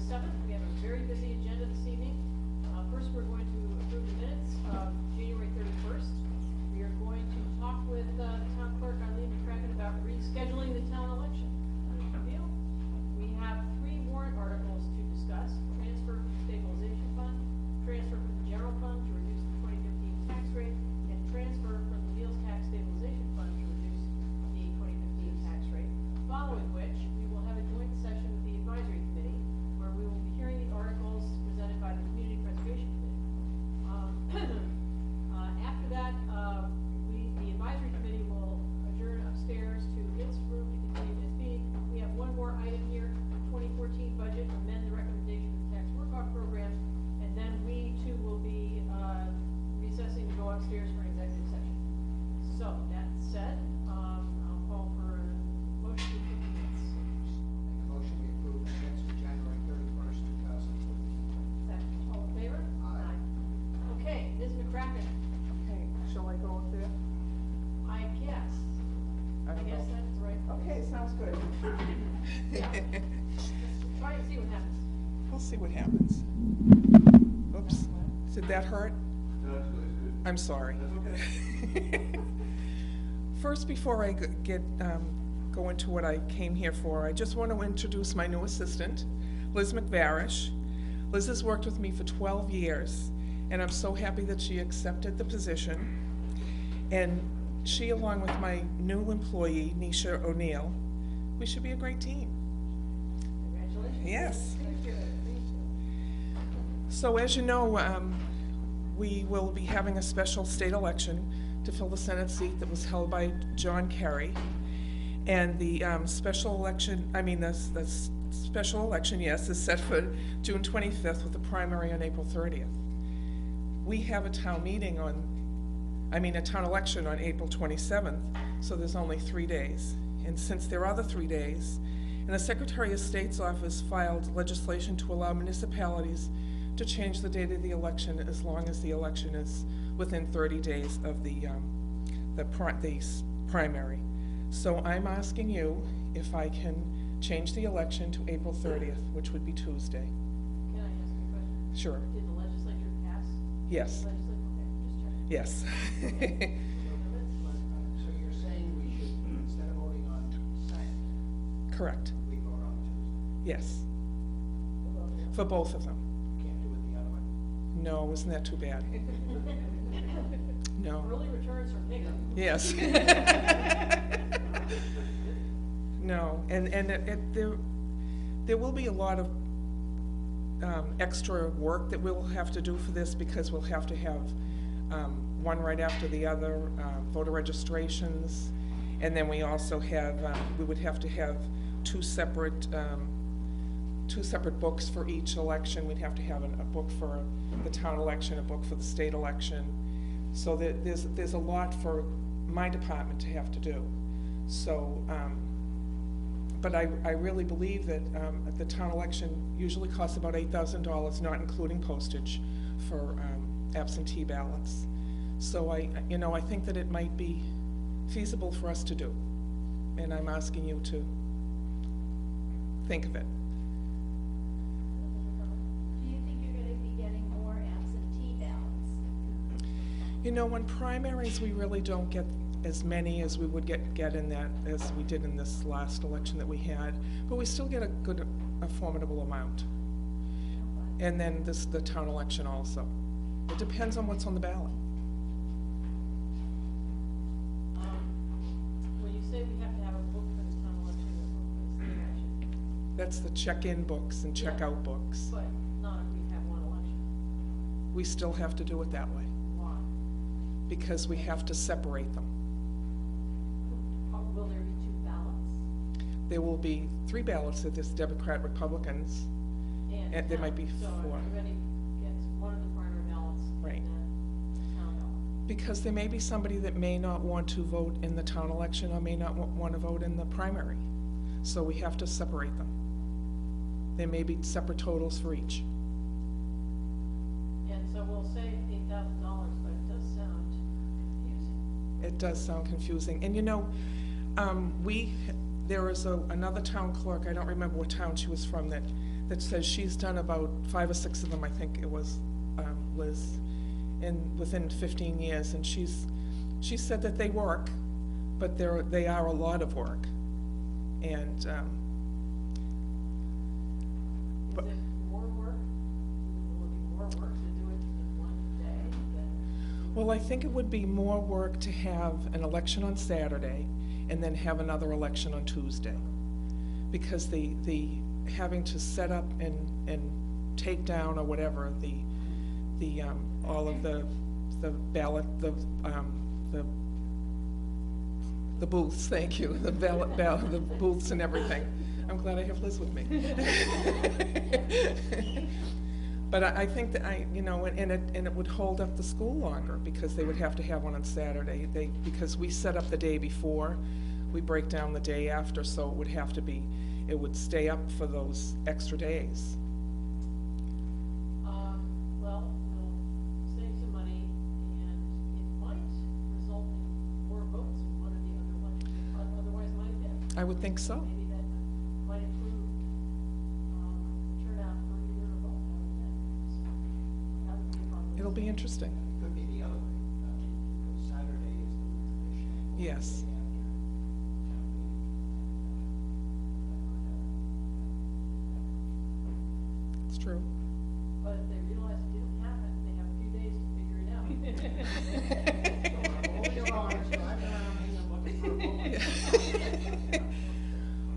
7th. We have a very busy agenda this evening. First, we're going to approve the minutes of January 31st. We are going to talk with the town clerk, Eileen McCracken, about rescheduling the town election. We have 3 warrant articles to discuss: transfer from the stabilization fund, transfer from the general fund to reduce the 2015 tax rate, and transfer from the meals tax stabilization fund to reduce the 2015 tax rate. Following which, we will have a joint session with the advisory committee, where we will be hearing the articles presented by the community preservation committee. After that, the advisory committee will adjourn upstairs to its room to continue its meeting. We have one more item here: 2014 budget, amend the recommendation of the tax work-off program, and then we too will be recessing to go upstairs for an executive session. So that said, I'll call for a motion to approve the minutes. Make a motion we approve the minutes for January 31st, 2014. Second. All in favor? Aye. Okay, Ms. McCracken. Okay, shall I go up there? I guess. I don't guess know. that's right. Okay, sounds good. Yeah. Let's try and see what happens. We'll see what happens. Oops, did that hurt? No, it's good, it's good. I'm sorry. That's okay. First, before I go into what I came here for, I just want to introduce my new assistant, Liz McVarish. Liz has worked with me for 12 years, and I'm so happy that she accepted the position. And she, along with my new employee, Nisha O'Neill, we should be a great team. Congratulations. Yes. Thank you. Thank you. So as you know, we will be having a special state election to fill the Senate seat that was held by John Kerry. And the special election, the special election, yes, is set for June 25th with a primary on April 30th. We have a town meeting a town election on April 27th, so there's only 3 days. And since there are the 3 days, and the Secretary of State's office filed legislation to allow municipalities to change the date of the election as long as the election is within 30 days of the primary. So I'm asking you if I can change the election to April 30th, which would be Tuesday. Can I ask you a question? Sure. Did the legislature pass? Yes. Okay, just checking. Yes. So you're saying we should, instead of voting on Senate, Correct. we vote on Tuesday? Yes. For both of them. Can't do it the other way? No, isn't that too bad? No. Early returns from Hingham. Yes. No, and there will be a lot of extra work that we'll have to do for this, because we'll have to have one right after the other, voter registrations, and then we also have we would have to have two separate books for each election. We'd have to have a book for the town election, a book for the state election. So there's a lot for my department to have to do. So, but I really believe that the town election usually costs about $8,000, not including postage, for absentee ballots. So I think that it might be feasible for us to do, and I'm asking you to think of it. Do you think you're going to be getting more absentee ballots? In primaries, we really don't get as many as we would get in that, as we did in this last election that we had, but we still get a formidable amount. And then the town election also. It depends on what's on the ballot. When you say we have to have a book for the town election, a book for the state election, That's the check-in books and check-out books. but not if we have one election. We still have to do it that way, Why? because we have to separate them. Will there be 2 ballots? There will be 3 ballots that there's Democrat, Republicans, and there might be 4. So everybody gets one of the primary ballots, Right. and then town ballot. Because there may be somebody that may not want to vote in the town election or may not want to vote in the primary. So we have to separate them. There may be separate totals for each. And so we'll save $8,000, but it does sound confusing. It does sound confusing. And there is another town clerk, I don't remember what town she was from, that that says she's done about 5 or 6 of them, I think it was, Liz, within 15 years, and she said that they work, but they are a lot of work. And, Is but, it more work? Will it be more work to do it in one day than? well, I think it would be more work to have an election on Saturday and then have another election on Tuesday. Because the having to set up and take down or whatever, all of the ballot, the booths, thank you, the the booths and everything. I'm glad I have Liz with me. But I think that and it would hold up the school longer, because they would have to have one on Saturday. Because we set up the day before, we break down the day after, so it would stay up for those extra days. Well, we'll save some money, and it might result in more votes in one of the other elections than otherwise might have been. I would think so. Maybe that might improve turnout for either vote, I would think. So that would be a problem. It'll be interesting. It could be the other way, because Saturday is the traditional. Yes. Day after town meeting. It's true. But if they realize it didn't happen, they have a few days to figure it out. Hold your honor, so I've been around Hingham looking for a vote.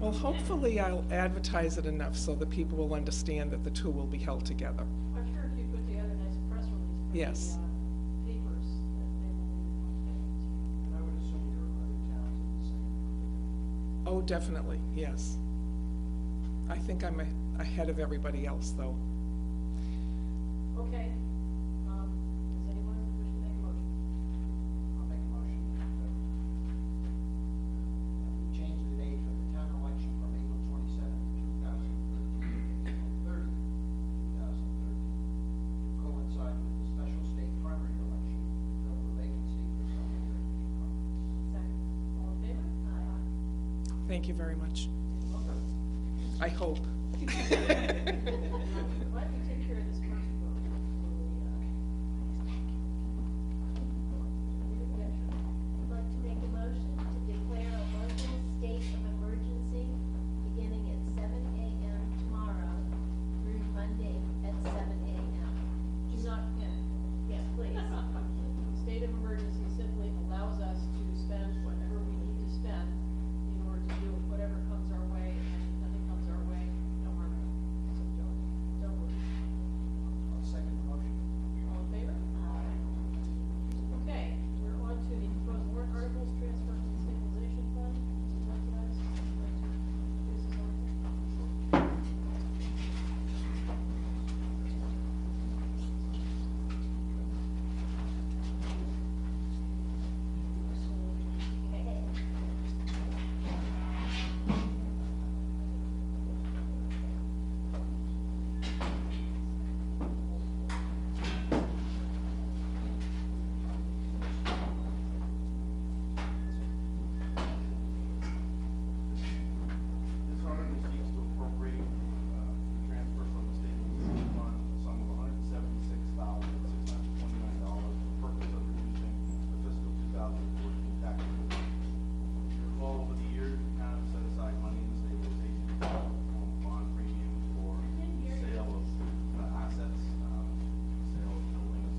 Well, hopefully I'll advertise it enough so that people will understand that the two will be held together. I'm sure if you put together a nice press release for Yes. the papers, that they will be responsible. And I would assume there are other towns at the same predicament. Oh, definitely, yes. I think I'm ahead of everybody else, though. Okay, does anyone wish to make a motion? I'll make a motion that we change the date of the town election from April 27th, 2013 to April 30th, 2013, to coincide with the special state primary election to fill the vacancy for zoning director's conference. Second, all in favor? Aye. Thank you very much. I hope. Why don't you take care of this first vote before I'd like to make a motion to declare a local state of emergency beginning at 7 a.m. tomorrow through Monday at 7 a.m. do not panic. Yes, please. State of emergency simply allows us to spend whatever we need to spend in order to do whatever comes our way, and if nothing comes our way, no harm done. So don't worry. I'll second the motion. All in favor? Okay, we're on to the proposed warrant articles, transfer from the stabilization fund. Would you like guys to introduce this article? Okay. This article seeks to appropriate, transfer from the stabilization fund a sum of $176,629 for the purpose of reducing the fiscal 2014 tax rate. You recall over the years, we kind of set aside money in the stabilization fund for bond premiums for sale of assets, sale of buildings.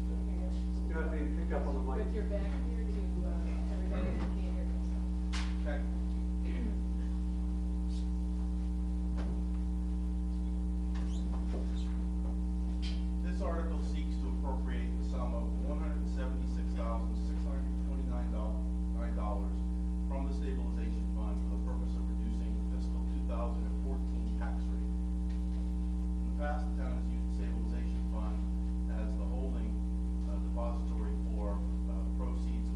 You know, they pick up on the mic. With your back here to everybody who can't hear this. Okay. This article seeks to appropriate the sum of $176,629 from the stabilization fund for the purpose of reducing the fiscal 2014 tax rate. In the past, the town has used the stabilization fund as the holding depository for proceeds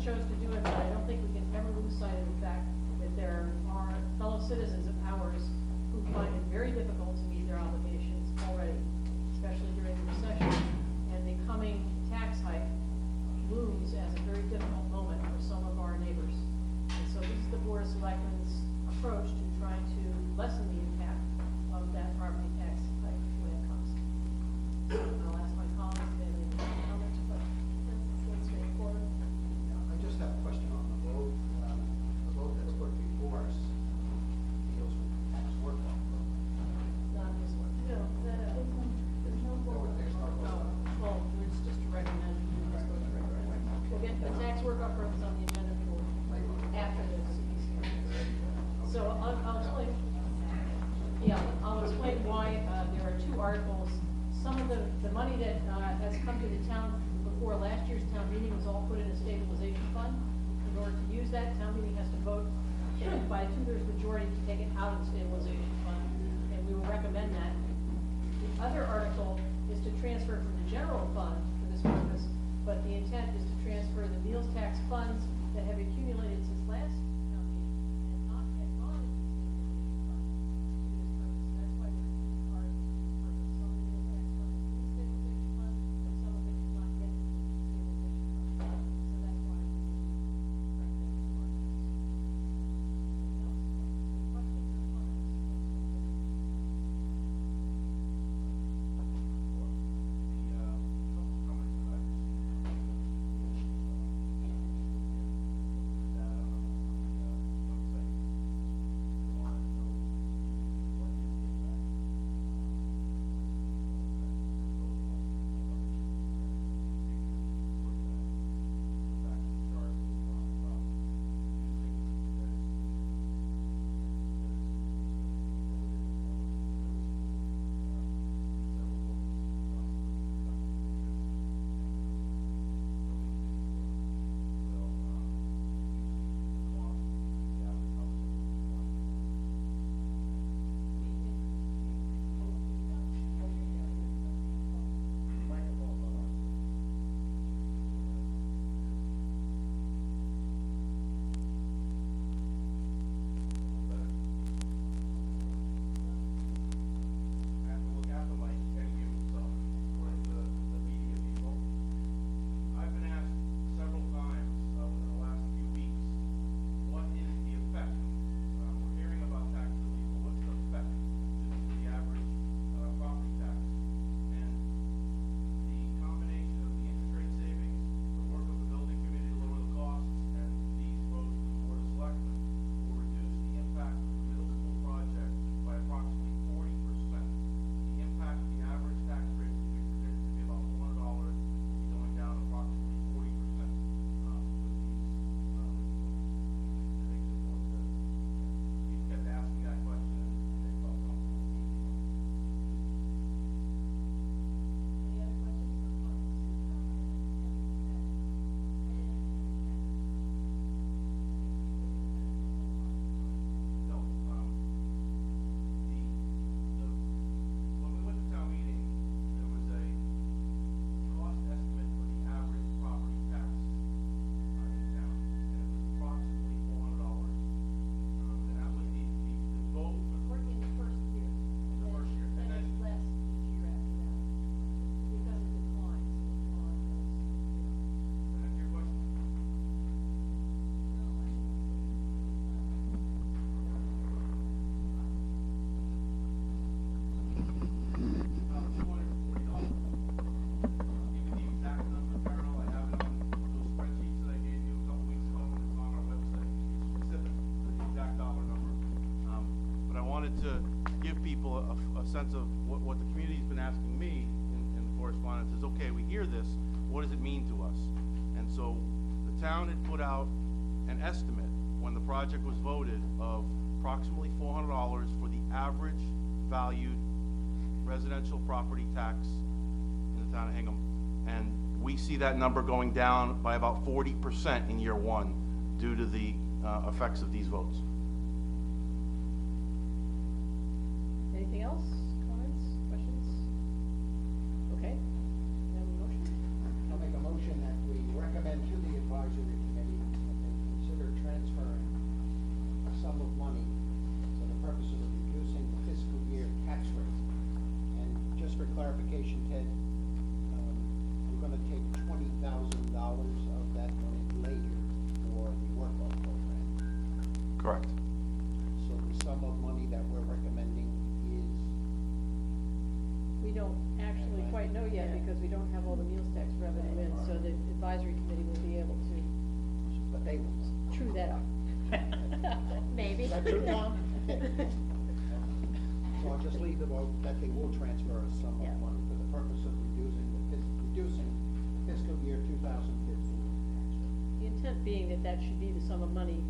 chose to do it, but I don't think we can ever lose sight of the fact that there are fellow citizens of ours who find it very difficult to meet their obligations already, especially during the recession. And the coming tax hike looms as a very difficult moment for some of our neighbors. And so this is the Board of Selectmen's approach to trying to lessen the impact of that property tax hike when it comes. I'll ask my colleagues if they have any comments, but that's straightforward. I just have a question on the vote. The vote that's put before us deals with the tax work-off program. Not this one. No, there's no vote. There's no vote. Well, it's just to recommend, we just go to regular. We'll get the tax work-off purpose on the agenda for after this. So I'll explain. Yeah, I'll explain why there are two articles. Some of the money that has come to the town before last year's town meeting was all put in a stabilization fund. In order to use that, town meeting has to vote by a 2/3 majority to take it out of the stabilization fund, and we will recommend that. The other article is to transfer from the general fund for this purpose, but the intent is to transfer the meals tax funds that have accumulated since last town meeting and not yet gone into the stabilization fund to this purpose. That's why there are two articles for this purpose. Some of the meals tax funds is in the stabilization fund, and some of it is not yet into the stabilization fund. So that's why we recommend these articles. Anything else? Any questions or comments? To give people a sense of what the community's been asking me in correspondence is, okay, we hear this, what does it mean to us? And so the town had put out an estimate when the project was voted of approximately $400 for the average valued residential property tax in the town of Hingham. And we see that number going down by about 40% in year one due to the effects of these votes. Anything else? Comments? Questions? Okay. Have a motion? I'll make a motion that we recommend to the advisory committee advisory committee will be able to But they will. true that up. Maybe. Is that true, Tom? So I'll just leave the vote that they will transfer a sum of Yeah. money for the purpose of reducing the fiscal year 2015 tax rate. The intent being that that should be the sum of money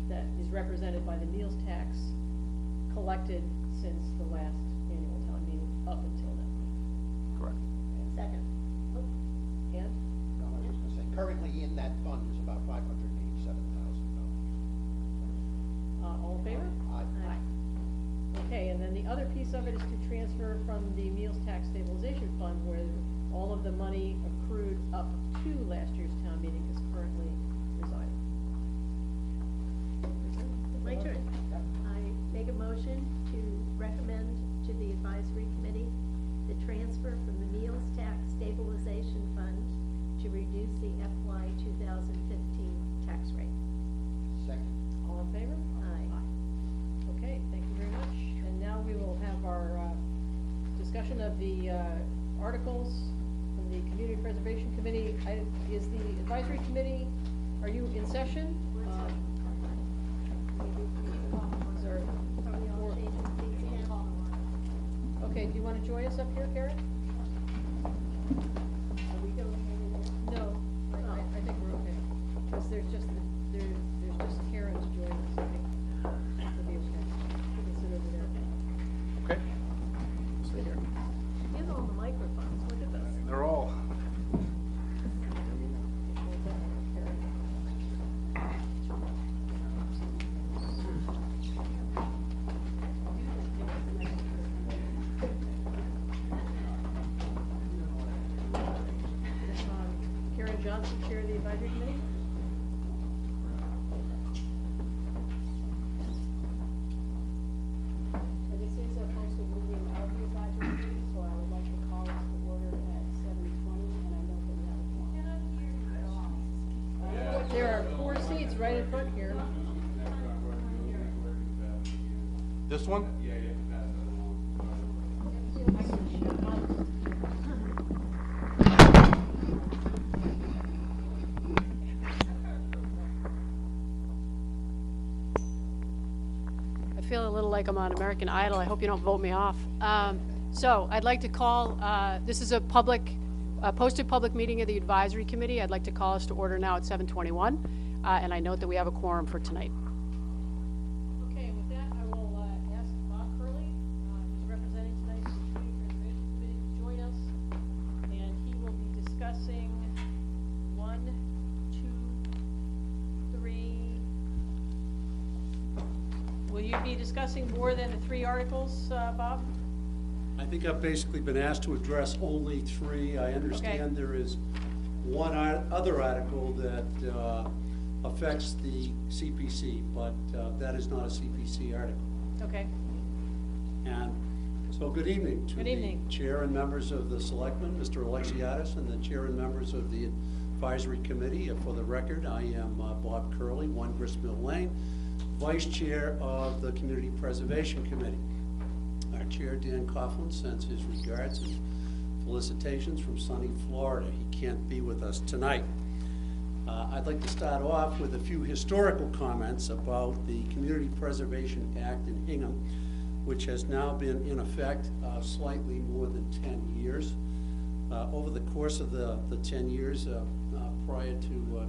that is represented by the meals tax collected since the last annual town meeting up until now. Correct. Second. Oh, And, No, I was just gonna say, currently in that fund is about $587,000. all in favor? Aye. Okay, and then the other piece of it is to transfer from the meals tax stabilization fund where all of the money accrued up to last year's town meeting is currently residing. My turn. Yep. I make a motion to recommend to the advisory committee the transfer from the meals tax stabilization fund to reduce the FY 2015 tax rate. Second. All in favor? Aye. Okay, thank you very much. And now we will have our discussion of the articles from the Community Preservation Committee. Is the advisory committee, are you in session? Is there- Are we all changing seats now? Okay, do you want to join us up here, Karen? Are we going over there? No, I think we're okay. Because there's just Karen to join us, I think. We'll be okay. We can sit over there. Okay. Stay here. You have all the microphones, look at those. They're all. Karen Johnson, Chair of the Advisory Committee. This is a posted meeting of the advisory committee, so I would like to call us to order at 7:20, and I know that we have a quorum. There are 4 seats right in front here. This one? I feel a little like I'm on American Idol. I hope you don't vote me off. So I'd like to call, this is a posted public meeting of the advisory committee. I'd like to call us to order now at 7:21, and I note that we have a quorum for tonight. Okay, with that, I will ask Bob Curley, who's representing tonight's Community Preservation Committee, to join us. And he will be discussing 1, 2, 3. Will you be discussing more than the 3 articles, Bob? I think I've basically been asked to address only 3. I understand there is one other article that affects the CPC, but that is not a CPC article. Okay. And so good evening to Good evening. the chair and members of the selectmen, Mr. Alexiadis, and the chair and members of the advisory committee. For the record, I am Bob Curley, 1 Gristmill Lane, vice chair of the Community Preservation Committee. Our chair, Dan Coughlin, sends his regards and felicitations from sunny Florida. He can't be with us tonight. I'd like to start off with a few historical comments about the Community Preservation Act in Hingham, which has now been in effect slightly more than 10 years. Over the course of the 10 years prior to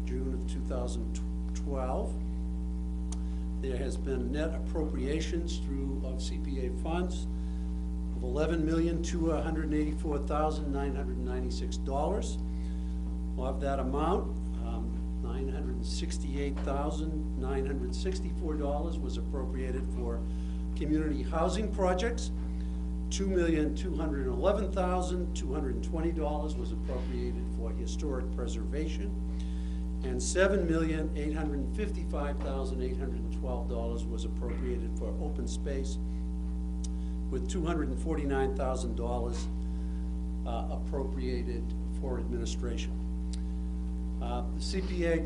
June of 2012, there has been net appropriations through CPA funds of $11,284,996. Of that amount, $968,964 was appropriated for community housing projects. $2,211,220 was appropriated for historic preservation, and $7,855,812 was appropriated for open space, with $249,000 appropriated for administration. The CPA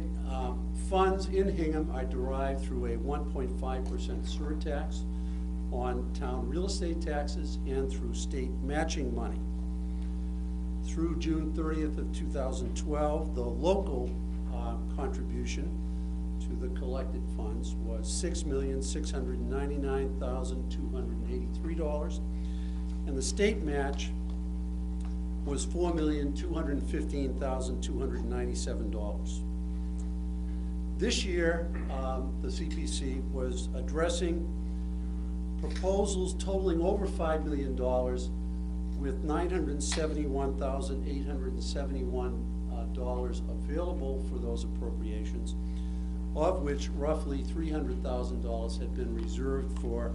funds in Hingham are derived through a 1.5% surtax on town real estate taxes and through state matching money. Through June 30th of 2012, the local contribution to the collected funds was $6,699,283, and the state match was $4,215,297. This year, the CPC was addressing proposals totaling over $5 million with $971,871 available for those appropriations, of which roughly $300,000 had been reserved for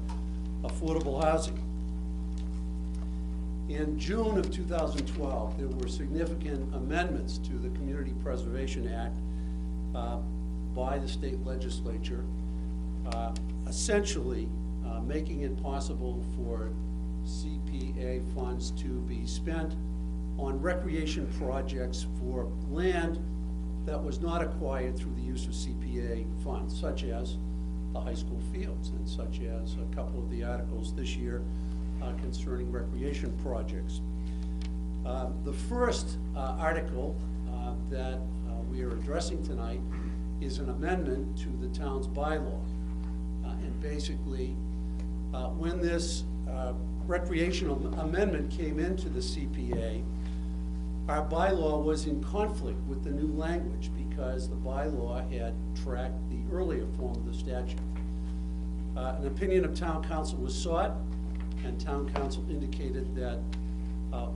affordable housing. In June of 2012, there were significant amendments to the Community Preservation Act by the state legislature, essentially making it possible for CPA funds to be spent on recreation projects for land that was not acquired through the use of CPA funds, such as the high school fields and such as a couple of the articles this year concerning recreation projects. The first article that we are addressing tonight is an amendment to the town's bylaw. And basically, when this recreational amendment came into the CPA, our bylaw was in conflict with the new language because the bylaw had tracked the earlier form of the statute. An opinion of town council was sought, and town council indicated that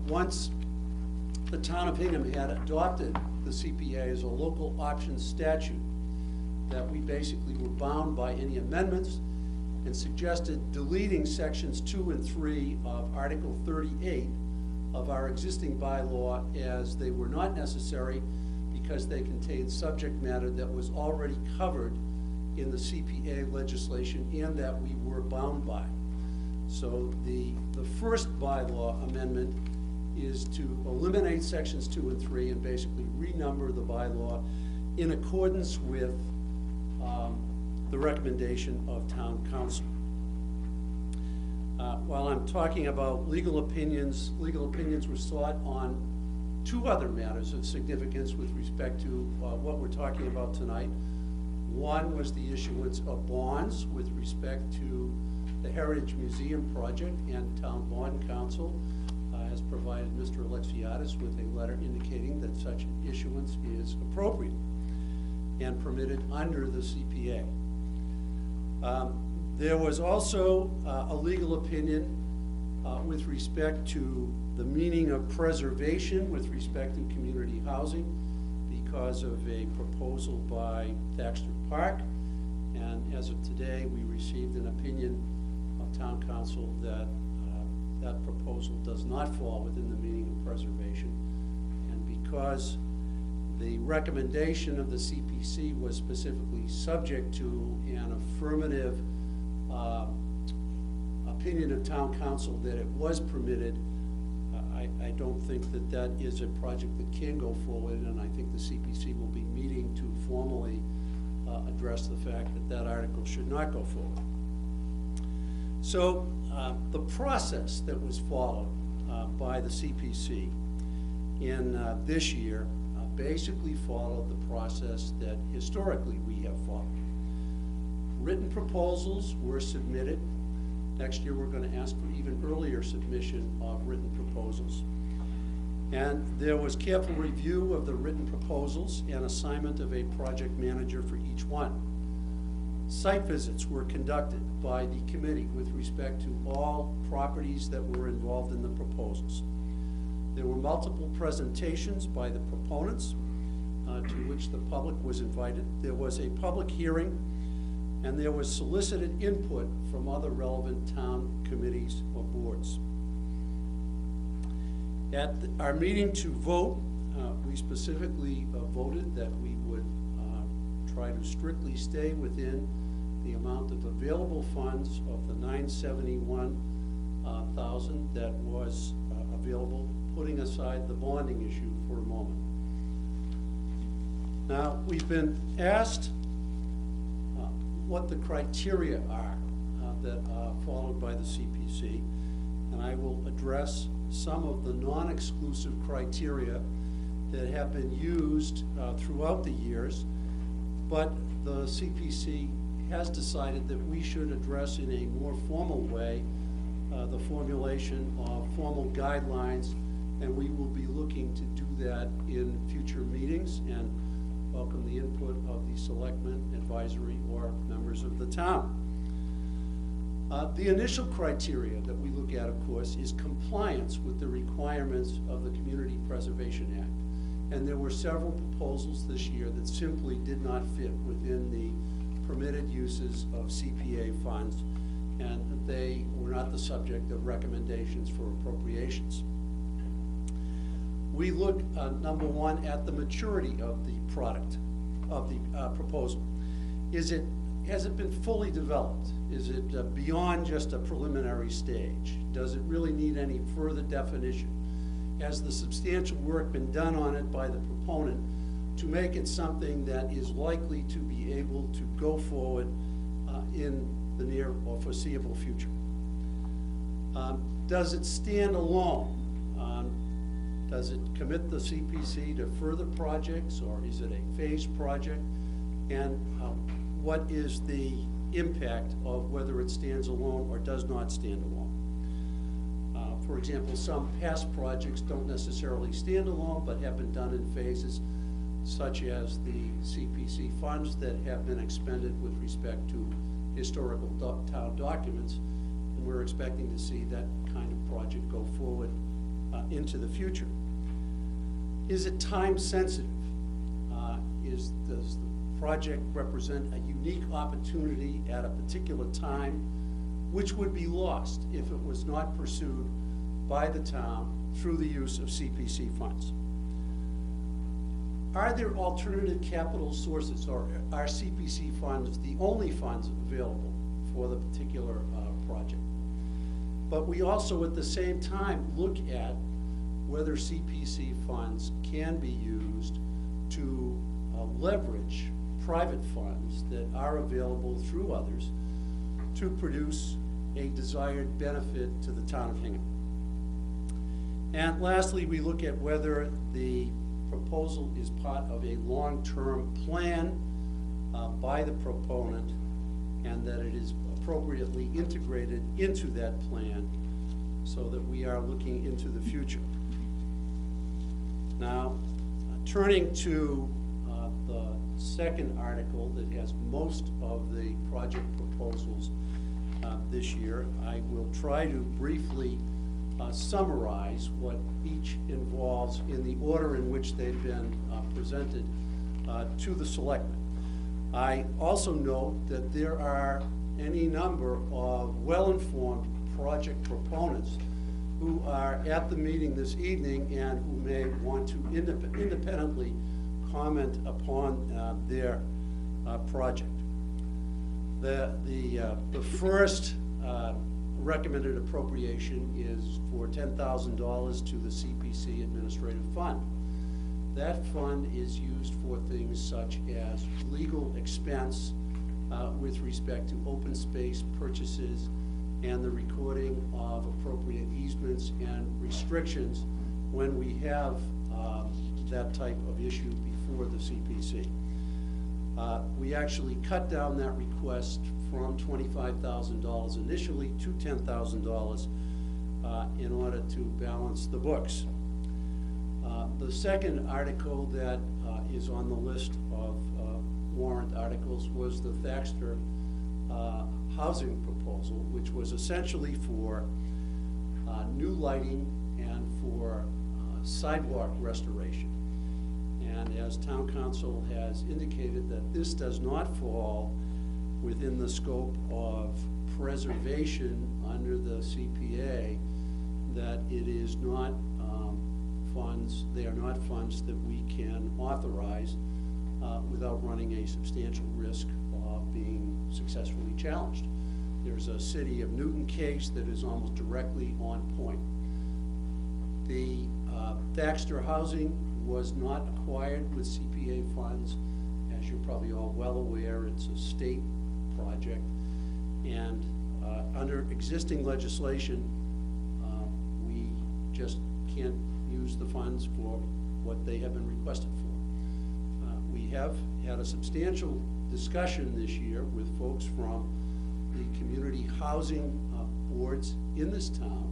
once the town of Hingham had adopted the CPA as a local option statute, that we basically were bound by any amendments, and suggested deleting sections 2 and 3 of Article 38 of our existing bylaw, as they were not necessary because they contained subject matter that was already covered in the CPA legislation and that we were bound by. So the first bylaw amendment is to eliminate sections 2 and 3 and basically renumber the bylaw in accordance with the recommendation of town council. While I'm talking about legal opinions were sought on 2 other matters of significance with respect to what we're talking about tonight. One was the issuance of bonds with respect to the Heritage Museum project, and town bond council has provided Mr. Alexiadis with a letter indicating that such issuance is appropriate and permitted under the CPA. There was also a legal opinion with respect to the meaning of preservation with respect to community housing because of a proposal by Thaxter Park. And as of today, we received an opinion of town council that that proposal does not fall within the meaning of preservation. And because the recommendation of the CPC was specifically subject to an affirmative opinion of town council that it was permitted, I don't think that that is a project that can go forward, and I think the CPC will be meeting to formally address the fact that that article should not go forward. So the process that was followed by the CPC in this year basically followed the process that historically we have followed. Written proposals were submitted. Next year we're going to ask for even earlier submission of written proposals. And there was careful review of the written proposals and assignment of a project manager for each one. Site visits were conducted by the committee with respect to all properties that were involved in the proposals. There were multiple presentations by the proponents to which the public was invited. There was a public hearing, and there was solicited input from other relevant town committees or boards. At our meeting to vote, we specifically voted that we would try to strictly stay within the amount of available funds of the $971,000 that was available, putting aside the bonding issue for a moment. Now, we've been asked what the criteria are that are followed by the CPC, and I will address some of the non-exclusive criteria that have been used throughout the years, but the CPC has decided that we should address in a more formal way the formulation of formal guidelines, and we will be looking to do that in future meetings and welcome the input of the selectmen, advisory, or members of the town. The initial criteria that we look at, of course, is compliance with the requirements of the Community Preservation Act. And there were several proposals this year that simply did not fit within the permitted uses of CPA funds, and they were not the subject of recommendations for appropriations. We look, number one, at the maturity of the product, of the proposal. Has it been fully developed? Is it beyond just a preliminary stage? Does it really need any further definition? Has the substantial work been done on it by the proponent to make it something that is likely to be able to go forward in the near or foreseeable future? Does it stand alone? Does it commit the CPC to further projects, or is it a phased project? And what is the impact of whether it stands alone or does not stand alone? For example, some past projects don't necessarily stand alone, but have been done in phases, such as the CPC funds that have been expended with respect to historical town documents, and we're expecting to see that kind of project go forward into the future. Is it time sensitive? Does the project represent a unique opportunity at a particular time, which would be lost if it was not pursued by the town through the use of CPC funds? Are there alternative capital sources, or are CPC funds the only funds available for the particular project? But we also at the same time look at whether CPC funds can be used to leverage private funds that are available through others to produce a desired benefit to the town of Hingham. And lastly, we look at whether the proposal is part of a long-term plan by the proponent, and that it is appropriately integrated into that plan so that we are looking into the future. Now, turning to the second article that has most of the project proposals this year, I will try to briefly summarize what each involves in the order in which they've been presented to the selectmen. I also note that there are any number of well-informed project proponents who are at the meeting this evening and who may want to independently comment upon their project. The first recommended appropriation is for $10,000 to the CPC Administrative Fund. That fund is used for things such as legal expense with respect to open space purchases and the recording of appropriate easements and restrictions when we have that type of issue before the CPC. We actually cut down that request from $25,000 initially to $10,000 in order to balance the books. The second article that is on the list of warrant articles was the Thaxter housing proposal, which was essentially for new lighting and for sidewalk restoration. And as town council has indicated, that this does not fall within the scope of preservation under the CPA, that it is not funds, they are not funds that we can authorize without running a substantial risk of being successfully challenged. There's a City of Newton case that is almost directly on point. The Thaxter housing was not acquired with CPA funds. As you're probably all well aware, it's a state project, and under existing legislation, just can't use the funds for what they have been requested for. We have had a substantial discussion this year with folks from the community housing boards in this town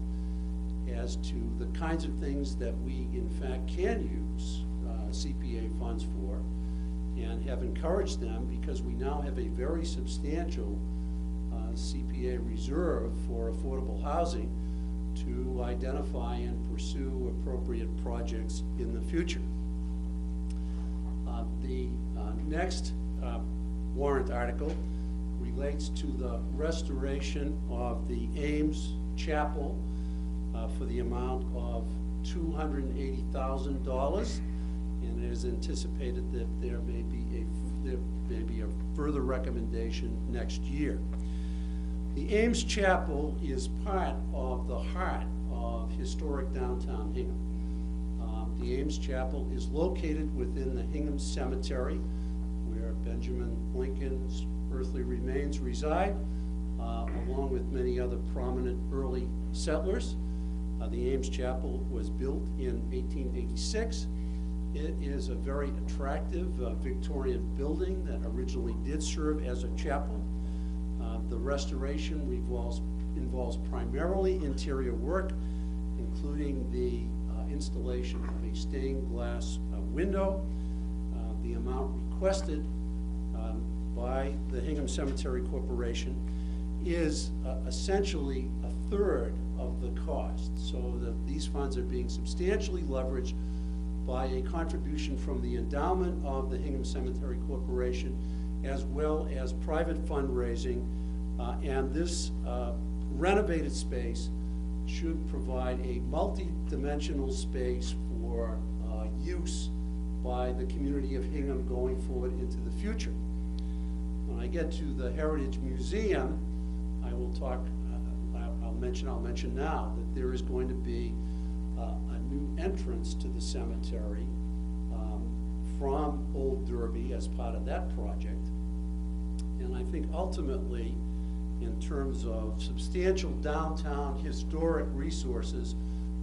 as to the kinds of things that we in fact can use CPA funds for, and have encouraged them, because we now have a very substantial CPA reserve for affordable housing, to identify and pursue appropriate projects in the future. The next warrant article relates to the restoration of the Ames Chapel for the amount of $280,000, and it is anticipated that there may be a further recommendation next year. The Ames Chapel is part of the heart of historic downtown Hingham. The Ames Chapel is located within the Hingham Cemetery, where Benjamin Lincoln's earthly remains reside, along with many other prominent early settlers. The Ames Chapel was built in 1886. It is a very attractive Victorian building that originally did serve as a chapel. The restoration involves primarily interior work, including the installation of a stained glass window. The amount requested by the Hingham Cemetery Corporation is essentially a third of the cost, so that these funds are being substantially leveraged by a contribution from the endowment of the Hingham Cemetery Corporation, as well as private fundraising, and this renovated space should provide a multi-dimensional space for use by the community of Hingham going forward into the future. When I get to the Heritage Museum, I will talk, I'll mention now that there is going to be a new entrance to the cemetery from Old Derby as part of that project. And I think ultimately, in terms of substantial downtown historic resources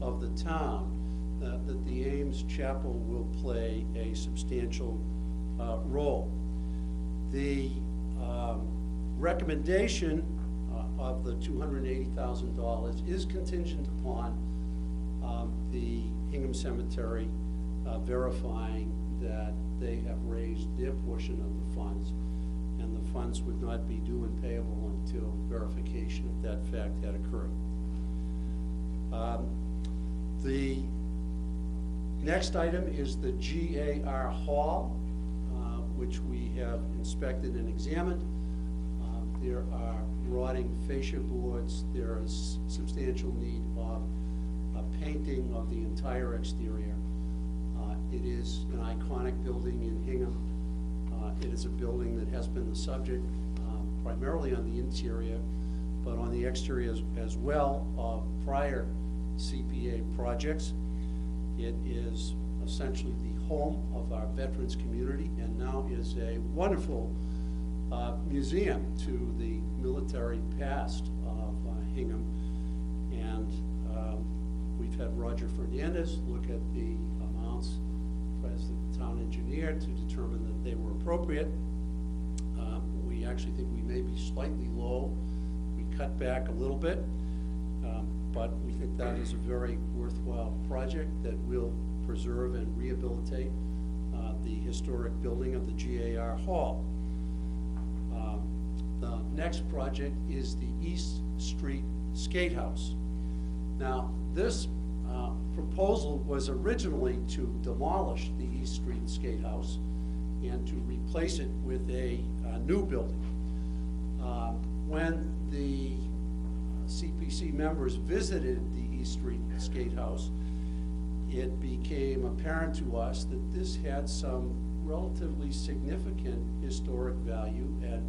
of the town, that the Ames Chapel will play a substantial role. The recommendation of the $280,000 is contingent upon the Hingham Cemetery verifying that they have raised their portion of the funds, and the funds would not be due and payable until verification of that fact had occurred. The next item is the GAR Hall, which we have inspected and examined. There are rotting fascia boards. There is substantial need of painting of the entire exterior. It is an iconic building in Hingham. It is a building that has been the subject, primarily on the interior, but on the exterior as well, of prior CPA projects. It is essentially the home of our veterans community, and now is a wonderful museum to the military past of Hingham. And we've had Roger Fernandez look at the amounts as the town engineer to determine that they were appropriate. We actually think we may be slightly low. We cut back a little bit, but we think that is a very worthwhile project that will preserve and rehabilitate the historic building of the GAR Hall. The next project is the East Street Skate House. Now, this proposal was originally to demolish the East Street Skate House and to replace it with a new building. When the CPC members visited the East Street Skate House, it became apparent to us that this had some relatively significant historic value and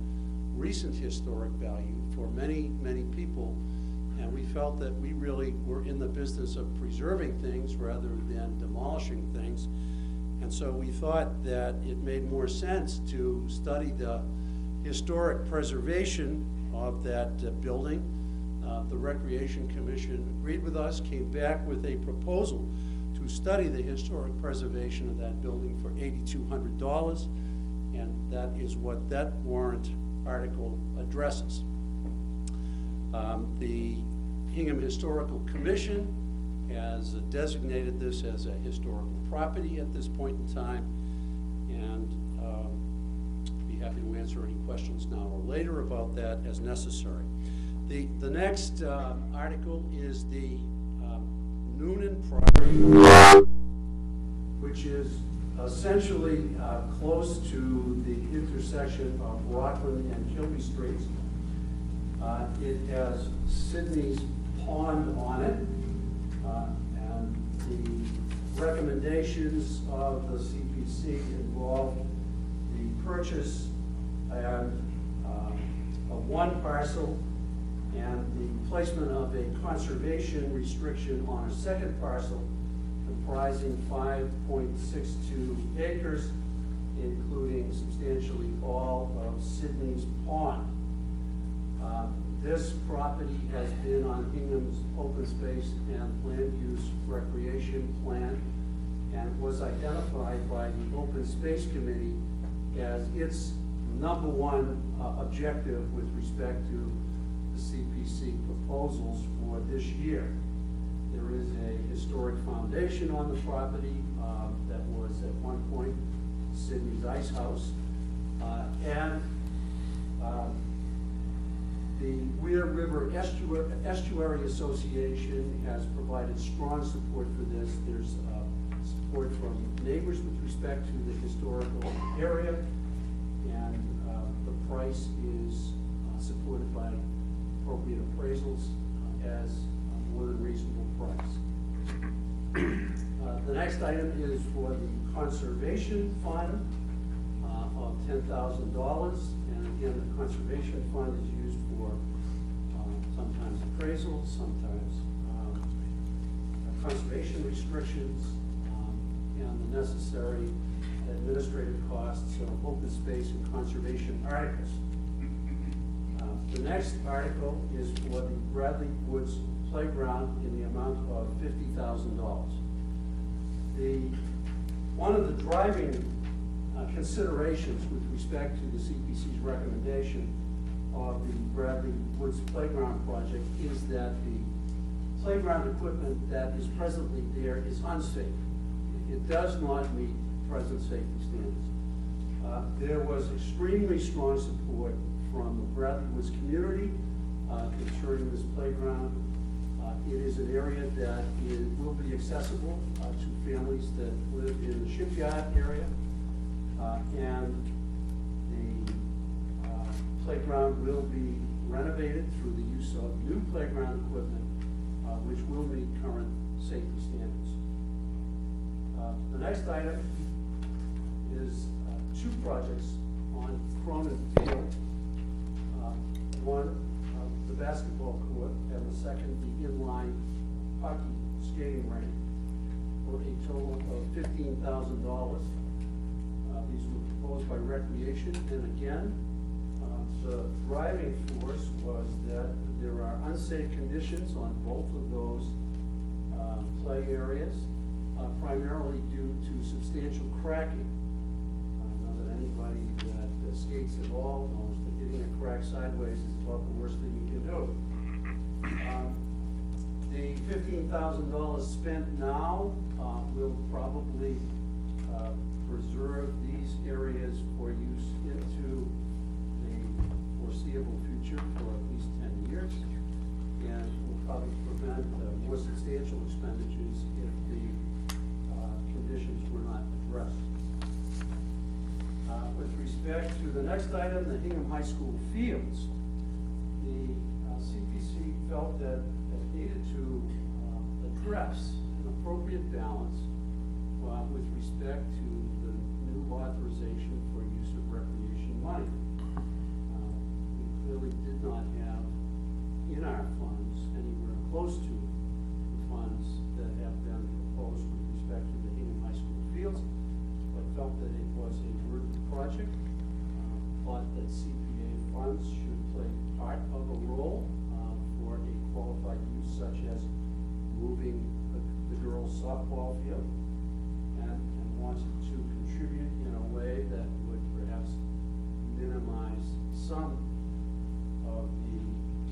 recent historic value for many, many people, and we felt that we really were in the business of preserving things rather than demolishing things. And so we thought that it made more sense to study the historic preservation of that building, the Recreation Commission agreed with us, came back with a proposal to study the historic preservation of that building for $8,200, and that is what that warrant article addresses. The Hingham Historical Commission has designated this as a historical property at this point in time, and be happy to answer any questions now or later about that as necessary. The next article is the Noonan property, which is essentially close to the intersection of Rockland and Kilby Streets. It has Sidney's Pond on it, and the recommendations of the CPC involve the purchase of one parcel and the placement of a conservation restriction on a second parcel comprising 5.62 acres, including substantially all of Sidney's Pond. This property has been on Hingham's open space and land use recreation plan and was identified by the Open Space Committee as its number one objective with respect to the CPC proposals for this year. There is a historic foundation on the property that was at one point Sidney's Ice House, and the Weir River Estuary Association has provided strong support for this. There's support from neighbors with respect to the historical area, and the price is supported by appropriate appraisals as a more than reasonable price. The next item is for the conservation fund of $10,000, and again, the conservation fund is used for sometimes appraisals, sometimes conservation restrictions, and the necessary administrative costs of open space and conservation articles. The next article is for the Bradley Woods Playground in the amount of $50,000. One of the driving considerations with respect to the CPC's recommendation of the Bradley Woods Playground project is that the playground equipment that is presently there is unsafe. It does not meet present safety standards. There was extremely strong support from the Bradley Woods community concerning this playground. It is an area that will be accessible to families that live in the shipyard area, and the playground will be renovated through the use of new playground equipment, which will meet current safety standards. The next item is two projects on Cronin Field. One, the basketball court, and the second, the inline hockey skating rink, for a total of $15,000. These were proposed by Recreation, and again, the driving force was that there are unsafe conditions on both of those play areas, primarily due to substantial cracking. I know that anybody that skates at all knows that hitting a crack sideways is about the worst thing you can do. The $15,000 spent now will probably preserve these areas for use into the foreseeable future for at least 10 years, and will probably prevent more substantial expenditures if the conditions were not addressed. With respect to the next item, the Hingham High School fields, the CPC felt that it needed to address an appropriate balance with respect to the new authorization for use of recreation money. We clearly did not have in our funds anywhere close to the funds that have been proposed with respect to the Hingham High School fields, but felt that it was a worthy project thought that CPA funds should play part of a role for a qualified use such as moving the girls' softball field, and wanted to contribute in a way that would perhaps minimize some of the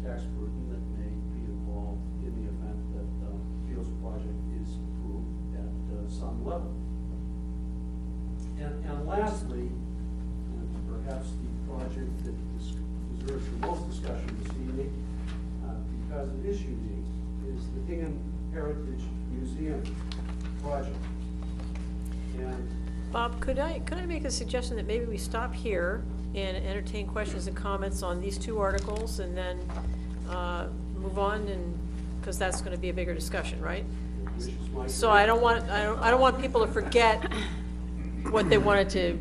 tax burden that may be involved in the event that the Fields project is approved at some level. And lastly, and perhaps the project that deserves the most discussion this evening, because it is unique, is the Hingham Heritage Museum project. And Bob, could I make a suggestion that maybe we stop here and entertain questions and comments on these two articles and then move on, and because that's going to be a bigger discussion, right? So I don't want people to forget what they wanted to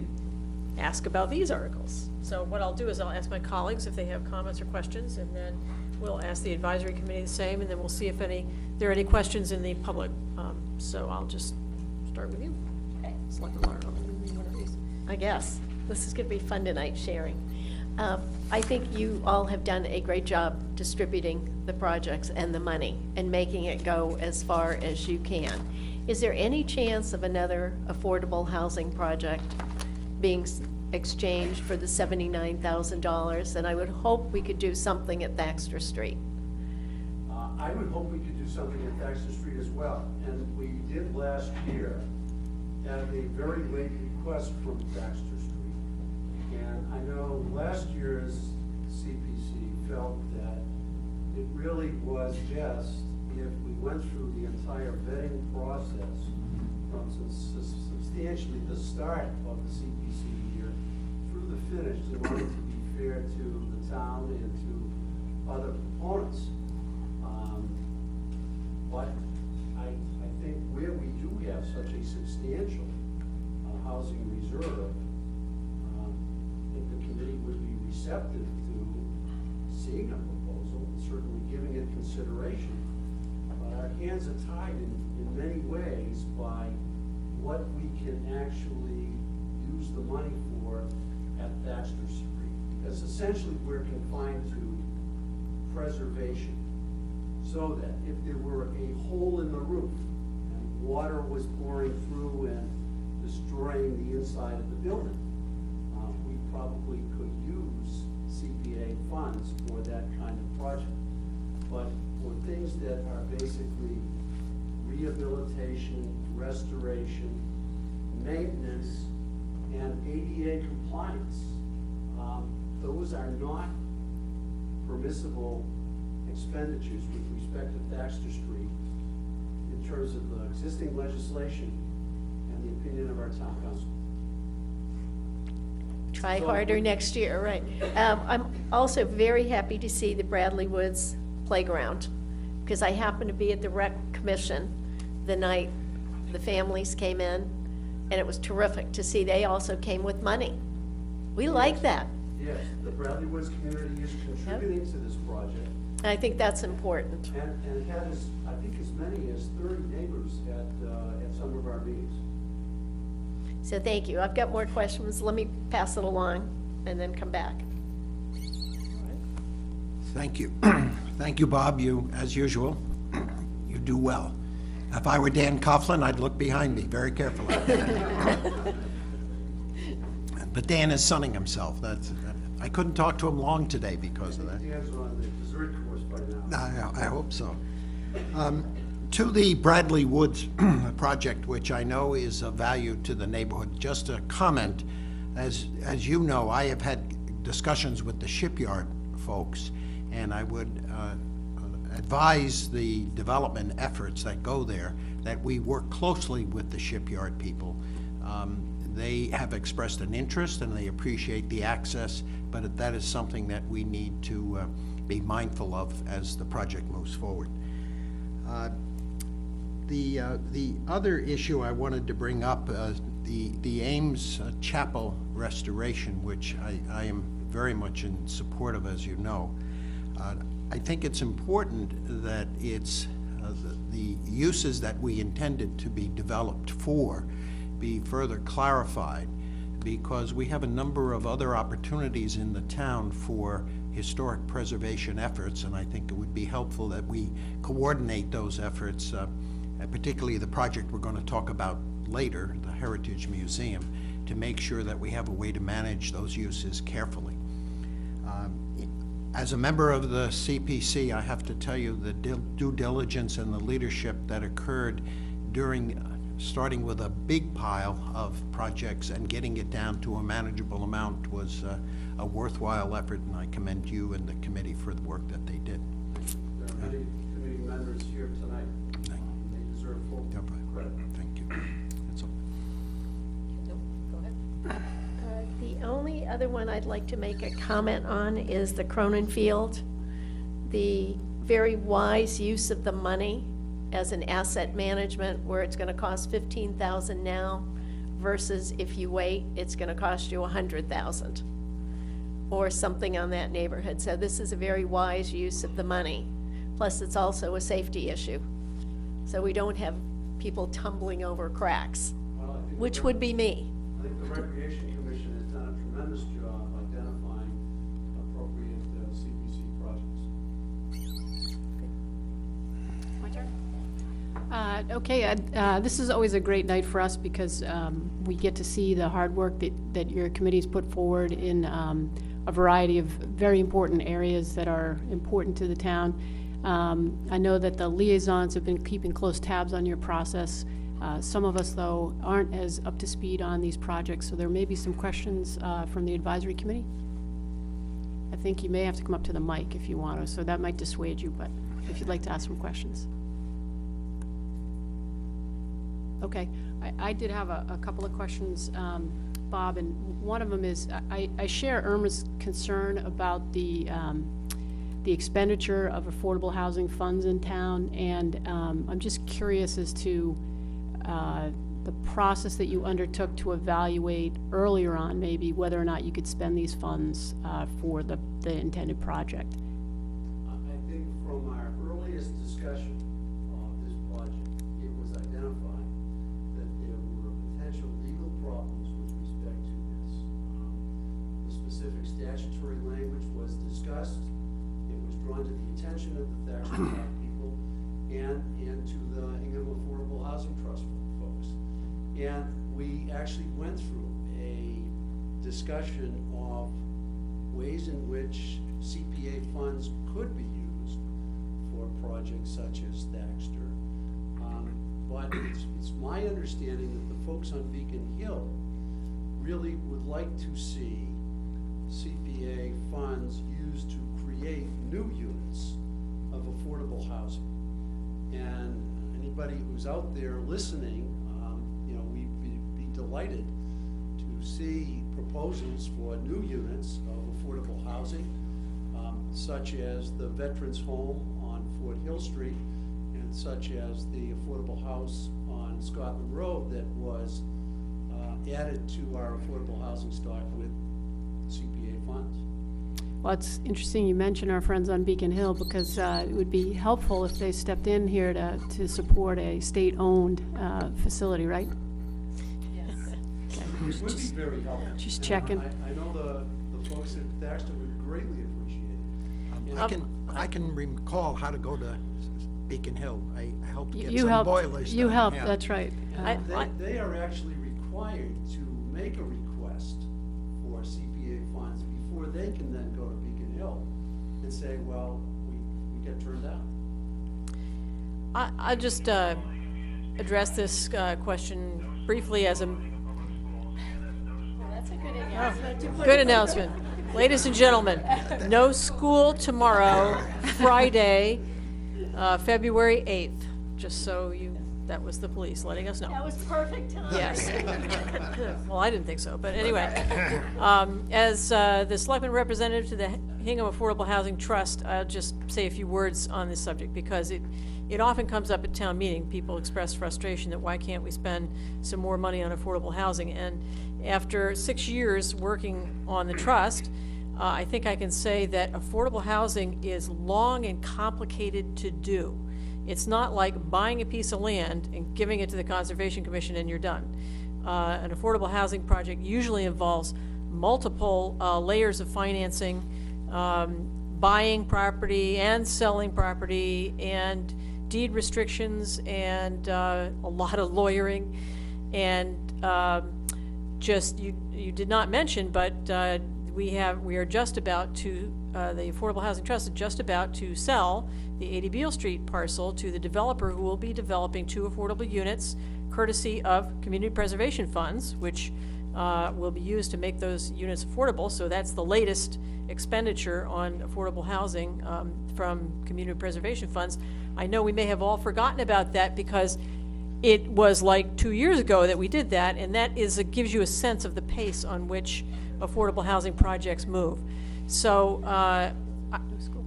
ask about these articles. So what I'll do is I'll ask my colleagues if they have comments or questions, and then we'll ask the advisory committee the same, and then we'll see if there are any questions in the public. So I'll just start with you. Okay. Selectman Lerner, one of these. I guess. This is going to be fun tonight, sharing. I think you all have done a great job distributing the projects and the money and making it go as far as you can. Is there any chance of another affordable housing project being exchanged for the $79,000? And I would hope we could do something at Thaxter Street. I would hope we could do something at Thaxter Street as well. And we did last year at a very late request from Thaxter Street. And I know last year's CPC felt that it really was best if we went through the entire vetting process from substantially the start of the CPC year through the finish in order to be fair to the town and to other proponents. But I think where we do have such a substantial housing reserve, I think the committee would be receptive to seeing a proposal and certainly giving it consideration. But our hands are tied in many ways by what we can actually use the money for at Thaxter Street. Because essentially we're confined to preservation. So that if there were a hole in the roof and water was pouring through and destroying the inside of the building, we probably could use CPA funds for that kind of project. But for things that are basically rehabilitation, restoration, maintenance, and ADA compliance, those are not permissible expenditures with respect to Thaxter Street in terms of the existing legislation and the opinion of our town council. Try harder next year, right. I'm also very happy to see the Bradley Woods playground, because I happened to be at the rec commission the night the families came in, and it was terrific to see they also came with money. We like that. Yes, the Bradley Woods community is contributing to this project. I think that's important. And had, I think, as many as 30 neighbors at some of our meetings. So thank you. I've got more questions. Let me pass it along and then come back. Thank you. Thank you, Bob. You, as usual, you do well. If I were Dan Coughlin, I'd look behind me very carefully. But Dan is sunning himself. I couldn't talk to him long today because of that. Dan's on the dessert course by now. I hope so. To the Bradley Woods project, which I know is of value to the neighborhood, just a comment. As you know, I have had discussions with the shipyard folks, and I would advise the development efforts that go there that we work closely with the shipyard people. They have expressed an interest and they appreciate the access, but that is something that we need to be mindful of as the project moves forward. The other issue I wanted to bring up, the Ames Chapel restoration, which I am very much in support of, as you know. I think it's important that it's the uses that we intended to be developed for be further clarified. because we have a number of other opportunities in the town for historic preservation efforts, and I think it would be helpful that we coordinate those efforts, particularly the project we're going to talk about later, the Heritage Museum, to make sure that we have a way to manage those uses carefully. As a member of the CPC, I have to tell you the due diligence and the leadership that occurred during starting with a big pile of projects and getting it down to a manageable amount was a worthwhile effort, and I commend you and the committee for the work that they did. There are many committee members here tonight. They deserve full credit. Thank you. That's all. Go ahead. The only other one I'd like to make a comment on is the Cronin Field. The very wise use of the money as an asset management, where it's gonna cost $15,000 now versus if you wait, it's gonna cost you $100,000 or something on that neighborhood. So this is a very wise use of the money. Plus, it's also a safety issue. So we don't have people tumbling over cracks, Well, I think which would be me. I think the Recreation Commission has done a tremendous job identifying appropriate CPC projects. My turn. Okay, this is always a great night for us because we get to see the hard work that your committee's put forward in a variety of very important areas that are important to the town. I know that the liaisons have been keeping close tabs on your process. Some of us, though, aren't as up to speed on these projects, so there may be some questions from the advisory committee. I think you may have to come up to the mic if you want to, so that might dissuade you, but if you'd like to ask some questions. Okay, I did have a couple of questions, Bob, and one of them is, I share Irma's concern about the expenditure of affordable housing funds in town, and I'm just curious as to the process that you undertook to evaluate earlier on, maybe, whether or not you could spend these funds for the intended project. I think from our earliest discussion of this project, it was identified that there were potential legal problems with respect to this. The specific statutory language was discussed. It was drawn to the attention of the Thaxter Park people and to the Hingham Affordable Housing Trust folks. And we actually went through a discussion of ways in which CPA funds could be used for projects such as Thaxter. But it's my understanding that the folks on Beacon Hill really would like to see CPA funds used to create new units of affordable housing. And anybody who's out there listening, we'd be delighted to see proposals for new units of affordable housing, such as the Veterans Home on Fort Hill Street, and such as the affordable house on Scotland Road that was added to our affordable housing stock with CPA funds. Well, it's interesting you mention our friends on Beacon Hill, because it would be helpful if they stepped in here to support a state-owned facility, right? Yes. Okay. It would be very helpful. Just And checking. I know the folks at Thaxter would greatly appreciate it. I can recall how to go to Beacon Hill. I helped get You some helped. boilers You done, helped. yeah. That's right. They are actually required to make a request for CPA funds before they can then go to Beacon Hill and say, well, we get turned down. I'll just address this question briefly as a That's a good announcement. good announcement. Ladies and gentlemen, no school tomorrow, Friday, February 8th, just so you, that was the police letting us know. That was perfect time. Yes. Well, I didn't think so, but anyway. As the selectman representative to the Hingham Affordable Housing Trust, I'll just say a few words on this subject, because it often comes up at town meeting. People express frustration that why can't we spend some more money on affordable housing? And after 6 years working on the trust, I think I can say that affordable housing is long and complicated to do. It's not like buying a piece of land and giving it to the Conservation Commission and you're done. an affordable housing project usually involves multiple layers of financing, buying property and selling property, and deed restrictions, and a lot of lawyering, and just you did not mention, but we are just about to the Affordable Housing Trust is just about to sell the 80 Beale Street parcel to the developer who will be developing 2 affordable units, courtesy of community preservation funds, which will be used to make those units affordable. So that's the latest expenditure on affordable housing from community preservation funds. I know we may have all forgotten about that because it was like 2 years ago that we did that, and that gives you a sense of the pace on which affordable housing projects move. So,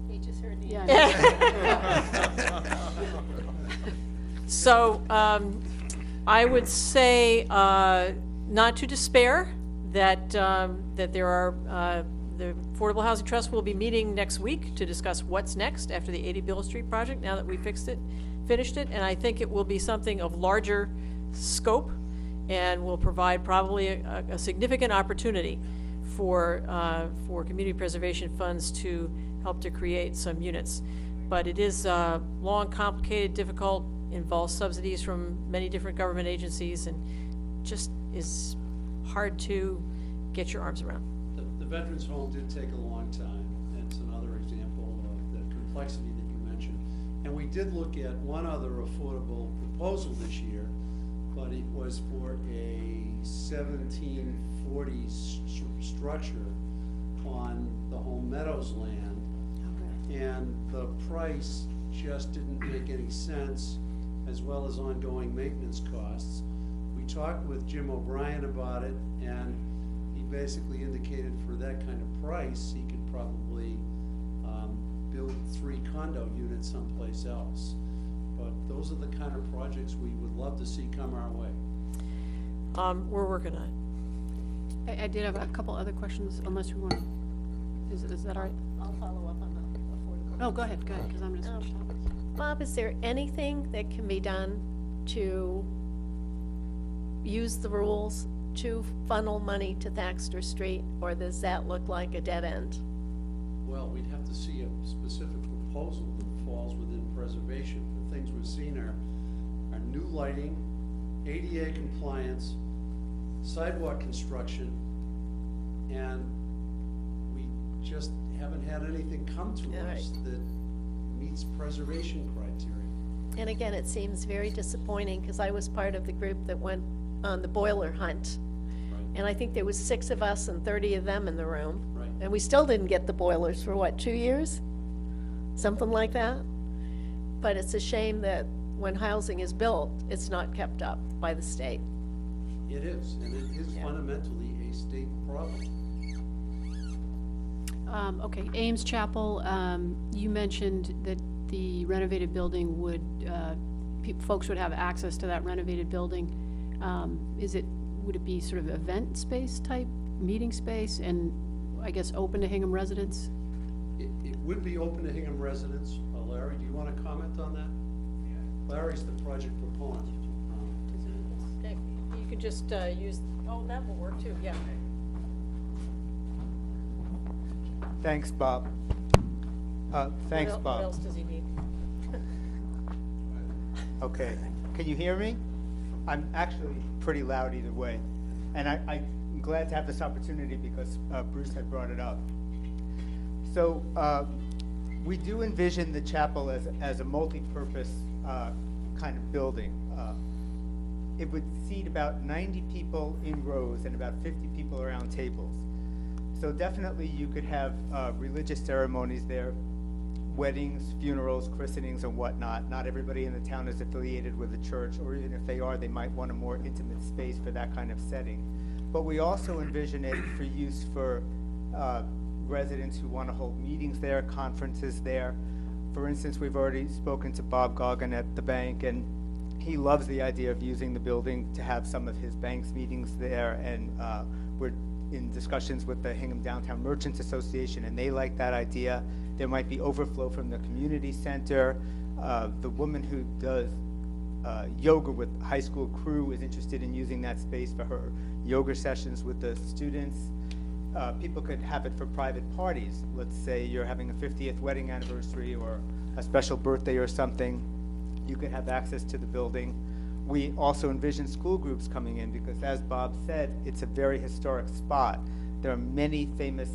He just heard the. So, I would say not to despair that there are the Affordable Housing Trust will be meeting next week to discuss what's next after the 80 Beale Street project, now that we finished it, and I think it will be something of larger scope and will provide probably a significant opportunity for community preservation funds to help to create some units. But it is long, complicated, difficult, involves subsidies from many different government agencies, and just is hard to get your arms around. The Veterans Home did take a long time. It's another example of the complexity that you mentioned. And we did look at one other affordable proposal this year, but it was for a 1740s structure on the Home Meadows land. Okay. And the price just didn't make any sense, as well as ongoing maintenance costs. We talked with Jim O'Brien about it, and he basically indicated for that kind of price, he could probably build 3 condo units someplace else. But those are the kind of projects we would love to see come our way. We're working on it. I did have a couple other questions, unless you want to, is that all right? I'll follow up on the affordable. Oh, go ahead, because I'm going to switch topics. Bob, is there anything that can be done to use the rules to funnel money to Thaxter Street, or does that look like a dead end? Well, we'd have to see a specific proposal that falls within preservation. The things we've seen are new lighting, ADA compliance, sidewalk construction, and we just haven't had anything come to us that meets preservation criteria. And again, it seems very disappointing, because I was part of the group that went on the boiler hunt. Right. And I think there was 6 of us and 30 of them in the room. Right. And we still didn't get the boilers for what, 2 years? Something like that? But it's a shame that when housing is built, it's not kept up by the state. It is, and it is fundamentally a state problem. Okay, Ames Chapel, you mentioned that the renovated building would, folks would have access to that renovated building. Would it be sort of event space type, meeting space, and I guess open to Hingham residents? It would be open to Hingham residents. Larry, do you want to comment on that? Larry's the project proponent. You could just use, oh, that will work too, yeah. Thanks, Bob. Thanks, What Bob. else does he need? Okay, can you hear me? I'm actually pretty loud either way. And I'm glad to have this opportunity because Bruce had brought it up. So we do envision the chapel as a multi-purpose kind of building. It would seat about 90 people in rows and about 50 people around tables. So definitely you could have religious ceremonies there, weddings, funerals, christenings, and whatnot. Not everybody in the town is affiliated with a church, or even if they are, they might want a more intimate space for that kind of setting. But we also envision it for use for residents who want to hold meetings there, conferences there. For instance, we've already spoken to Bob Goggin at the bank, and he loves the idea of using the building to have some of his bank's meetings there, and we're in discussions with the Hingham Downtown Merchants Association, and they like that idea. There might be overflow from the community center. The woman who does yoga with high school crew is interested in using that space for her yoga sessions with the students. People could have it for private parties. Let's say you're having a 50th wedding anniversary or a special birthday or something. You could have access to the building. We also envision school groups coming in because, as Bob said, it's a very historic spot. There are many famous,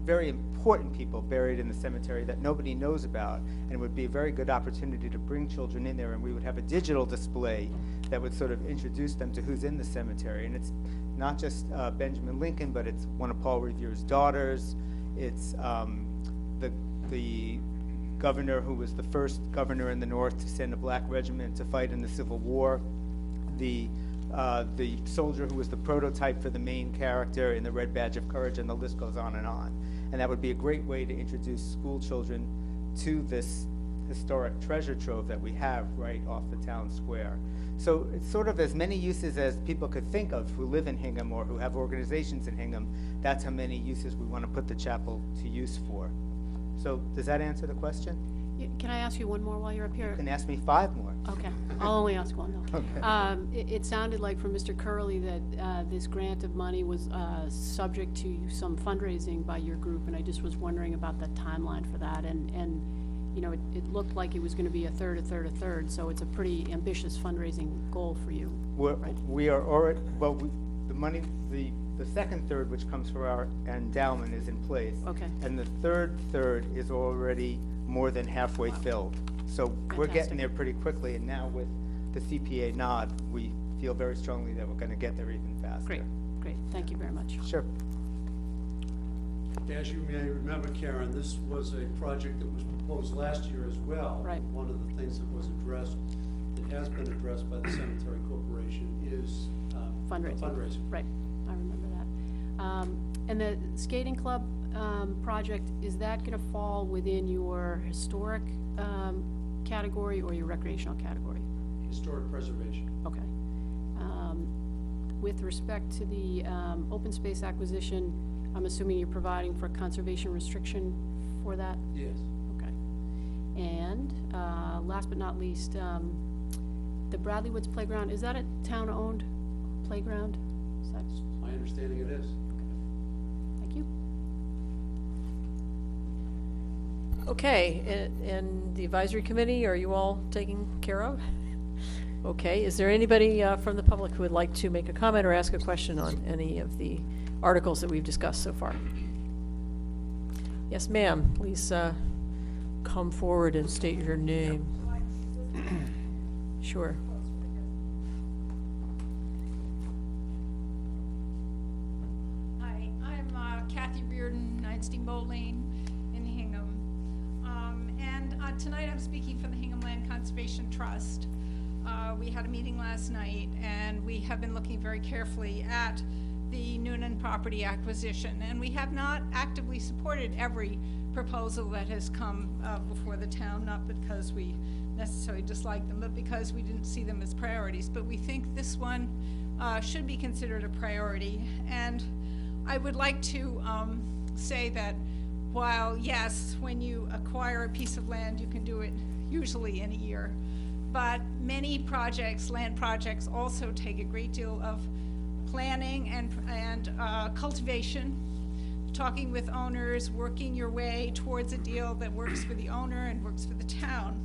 very important people buried in the cemetery that nobody knows about, and it would be a very good opportunity to bring children in there, and we would have a digital display that would sort of introduce them to who's in the cemetery. And it's not just Benjamin Lincoln, but it's one of Paul Revere's daughters. It's the governor who was the first governor in the North to send a black regiment to fight in the Civil War, the soldier who was the prototype for the main character in the Red Badge of Courage, and the list goes on. And that would be a great way to introduce school children to this historic treasure trove that we have right off the town square. So it's sort of as many uses as people could think of who live in Hingham or who have organizations in Hingham. That's how many uses we want to put the chapel to use for. So does that answer the question? Can I ask you one more while you're up here? You can ask me 5 more. Okay, I'll only ask one though. Okay. It sounded like from Mr. Curley that this grant of money was subject to some fundraising by your group, and I just was wondering about the timeline for that. And you know, it looked like it was going to be a third, so it's a pretty ambitious fundraising goal for you. We are already, well, the money, the second third, which comes from our endowment, is in place. Okay. And the third is already more than halfway filled. So we're getting there pretty quickly, and now with the CPA nod, we feel very strongly that we're going to get there even faster. Great, thank you very much. Sure. As you may remember, Karen, this was a project that was proposed last year as well. Right. One of the things that was addressed, that has been addressed by the Cemetery Corporation, is fundraising. Right, I remember that. And the skating club project, is that going to fall within your historic category or your recreational category? Historic preservation. Okay. With respect to the open space acquisition, I'm assuming you're providing for conservation restriction for that? Yes. Okay. And last but not least, the Bradley Woods Playground, is that a town-owned playground? Is that? My understanding it is. Thank you. Okay, and the advisory committee, are you all taken care of? Okay, is there anybody from the public who would like to make a comment or ask a question on any of the articles that we've discussed so far? Yes, ma'am, please come forward and state your name. Sure. Hi, I'm Kathy Reardon, 9 Steamboat Lane in Hingham. And tonight I'm speaking for the Hingham Land Conservation Trust. We had a meeting last night, and we have been looking very carefully at the Noonan property acquisition, and we have not actively supported every proposal that has come before the town, not because we necessarily dislike them, but because we didn't see them as priorities. But we think this one should be considered a priority. And I would like to say that while, yes, when you acquire a piece of land, you can do it usually in a year, but many projects, land projects, also take a great deal of planning and cultivation, talking with owners, working your way towards a deal that works for the owner and works for the town.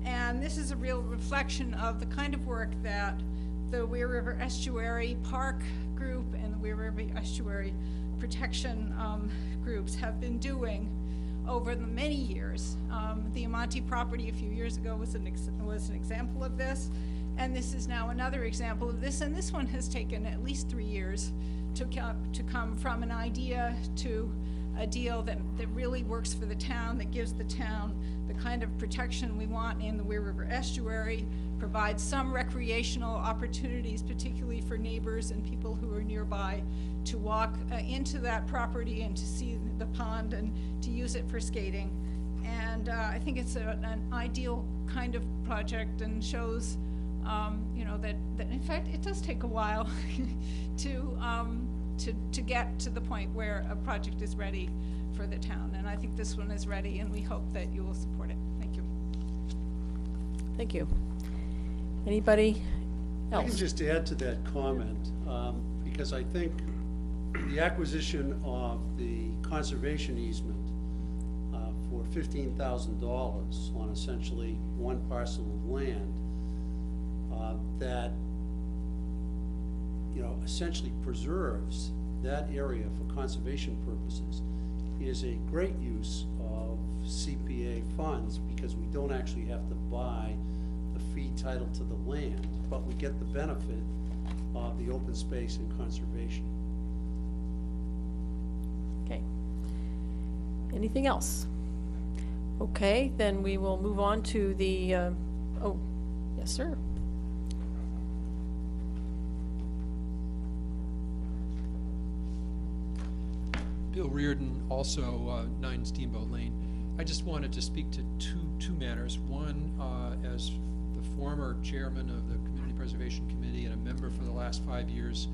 And this is a real reflection of the kind of work that the Weir River Estuary Park Group and the Weir River Estuary Protection groups have been doing over the many years. The Amante property a few years ago was an example of this, and this is now another example of this, and this one has taken at least 3 years to come from an idea to a deal that really works for the town, that gives the town the kind of protection we want in the Weir River Estuary, provides some recreational opportunities, particularly for neighbors and people who are nearby, to walk into that property and to see the pond and to use it for skating. And I think it's an ideal kind of project, and shows you know, that in fact it does take a while to get to the point where a project is ready for the town. And I think this one is ready, and we hope that you will support it. Thank you. Thank you. Anybody I else? can just add to that comment, because I think the acquisition of the conservation easement for $15,000 on essentially one parcel of land that, essentially preserves that area for conservation purposes is a great use of CPA funds, because we don't actually have to buy the fee title to the land, but we get the benefit of the open space and conservation. Okay. Anything else? Okay, then we will move on to the, oh, yes, sir. Bill Reardon, also 9 Steamboat Lane. I just wanted to speak to two matters. One, as the former chairman of the Community Preservation Committee and a member for the last 5 years,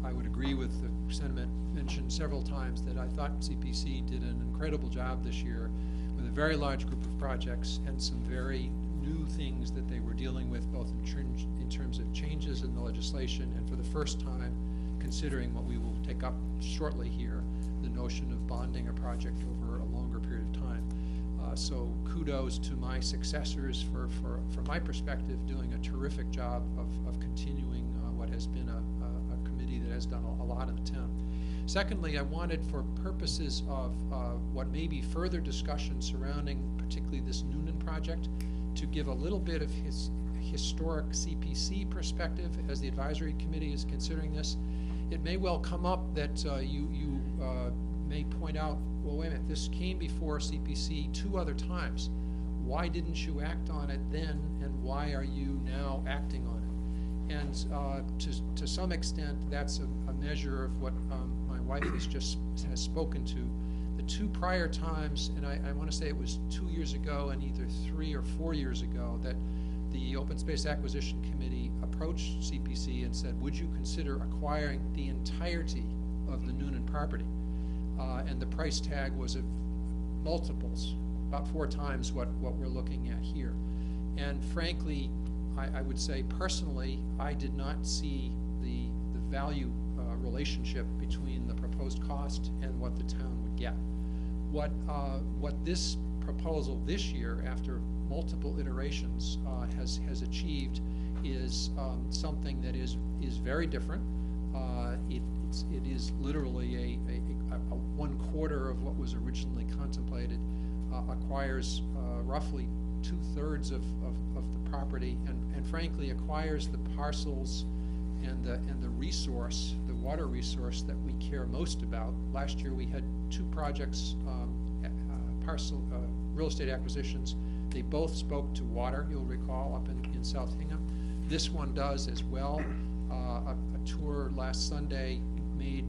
I would agree with the sentiment mentioned several times that I thought CPC did an incredible job this year with a very large group of projects and some very new things that they were dealing with, both in terms of changes in the legislation and for the first time considering what we will take up shortly here, the notion of bonding a project over a longer period of time. So kudos to my successors for, from my perspective, doing a terrific job of continuing what has been a committee that has done a lot in the town. Secondly, I wanted, for purposes of what may be further discussion surrounding particularly this Noonan project, to give a little bit of his historic CPC perspective as the advisory committee is considering this. It may well come up that you may point out, well, wait a minute, this came before CPC 2 other times. Why didn't you act on it then, and why are you now acting on it? And to some extent, that's a measure of what my wife has spoken to. The 2 prior times, and I want to say it was 2 years ago and either 3 or 4 years ago, that the Open Space Acquisition Committee approached CPC and said, would you consider acquiring the entirety of the Noonan property? And the price tag was of multiples, about 4 times what we're looking at here. And frankly, I would say personally, I did not see the value relationship between the proposed cost and what the town would get. What this proposal this year, after multiple iterations, has achieved is something that is very different. It is literally a 1/4 of what was originally contemplated, acquires roughly 2/3 of the property, and frankly acquires the parcels and the resource, the water resource that we care most about. Last year we had 2 projects, real estate acquisitions. They both spoke to water, you'll recall, up in South Hingham. This one does as well. A tour last Sunday made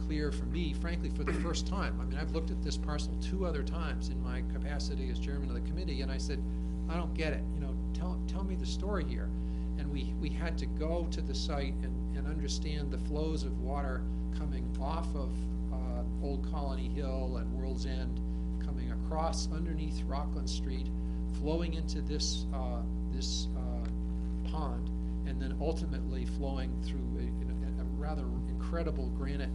clear for me, frankly, for the first time. I mean, I've looked at this parcel 2 other times in my capacity as chairman of the committee, and I said, I don't get it. Tell me the story here. And we had to go to the site and understand the flows of water coming off of Old Colony Hill and World's End, coming across underneath Rockland Street, flowing into this pond, and then ultimately flowing through a rather incredible granite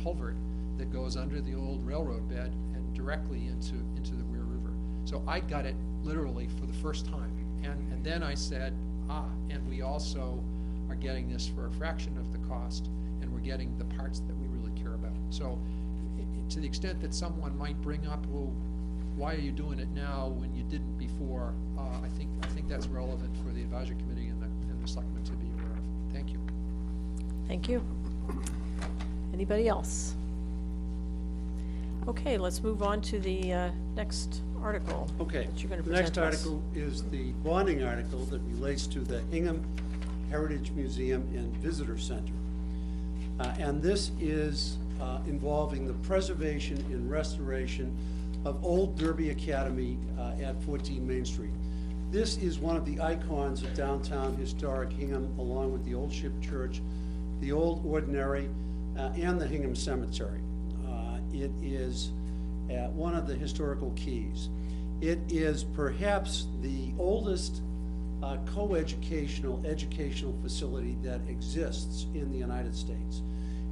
culvert that goes under the old railroad bed and directly into the Weir River. So I got it literally for the first time. And then I said, and we also are getting this for a fraction of the cost, and we're getting the parts that we really care about. So to the extent that someone might bring up, well, why are you doing it now when you didn't before? I think that's relevant for the advisory committee and the selectmen to be aware of. Thank you. Thank you. Anybody else? Okay, let's move on to the next article. Okay, that you're going to the present next us. article is the bonding article that relates to the Hingham Heritage Museum and Visitor Center. And this is involving the preservation and restoration of Old Derby Academy at 14 Main Street. This is one of the icons of downtown historic Hingham, along with the Old Ship Church, the Old Ordinary, and the Hingham Cemetery. It is one of the historical keys. It is perhaps the oldest co-educational, educational facility that exists in the United States.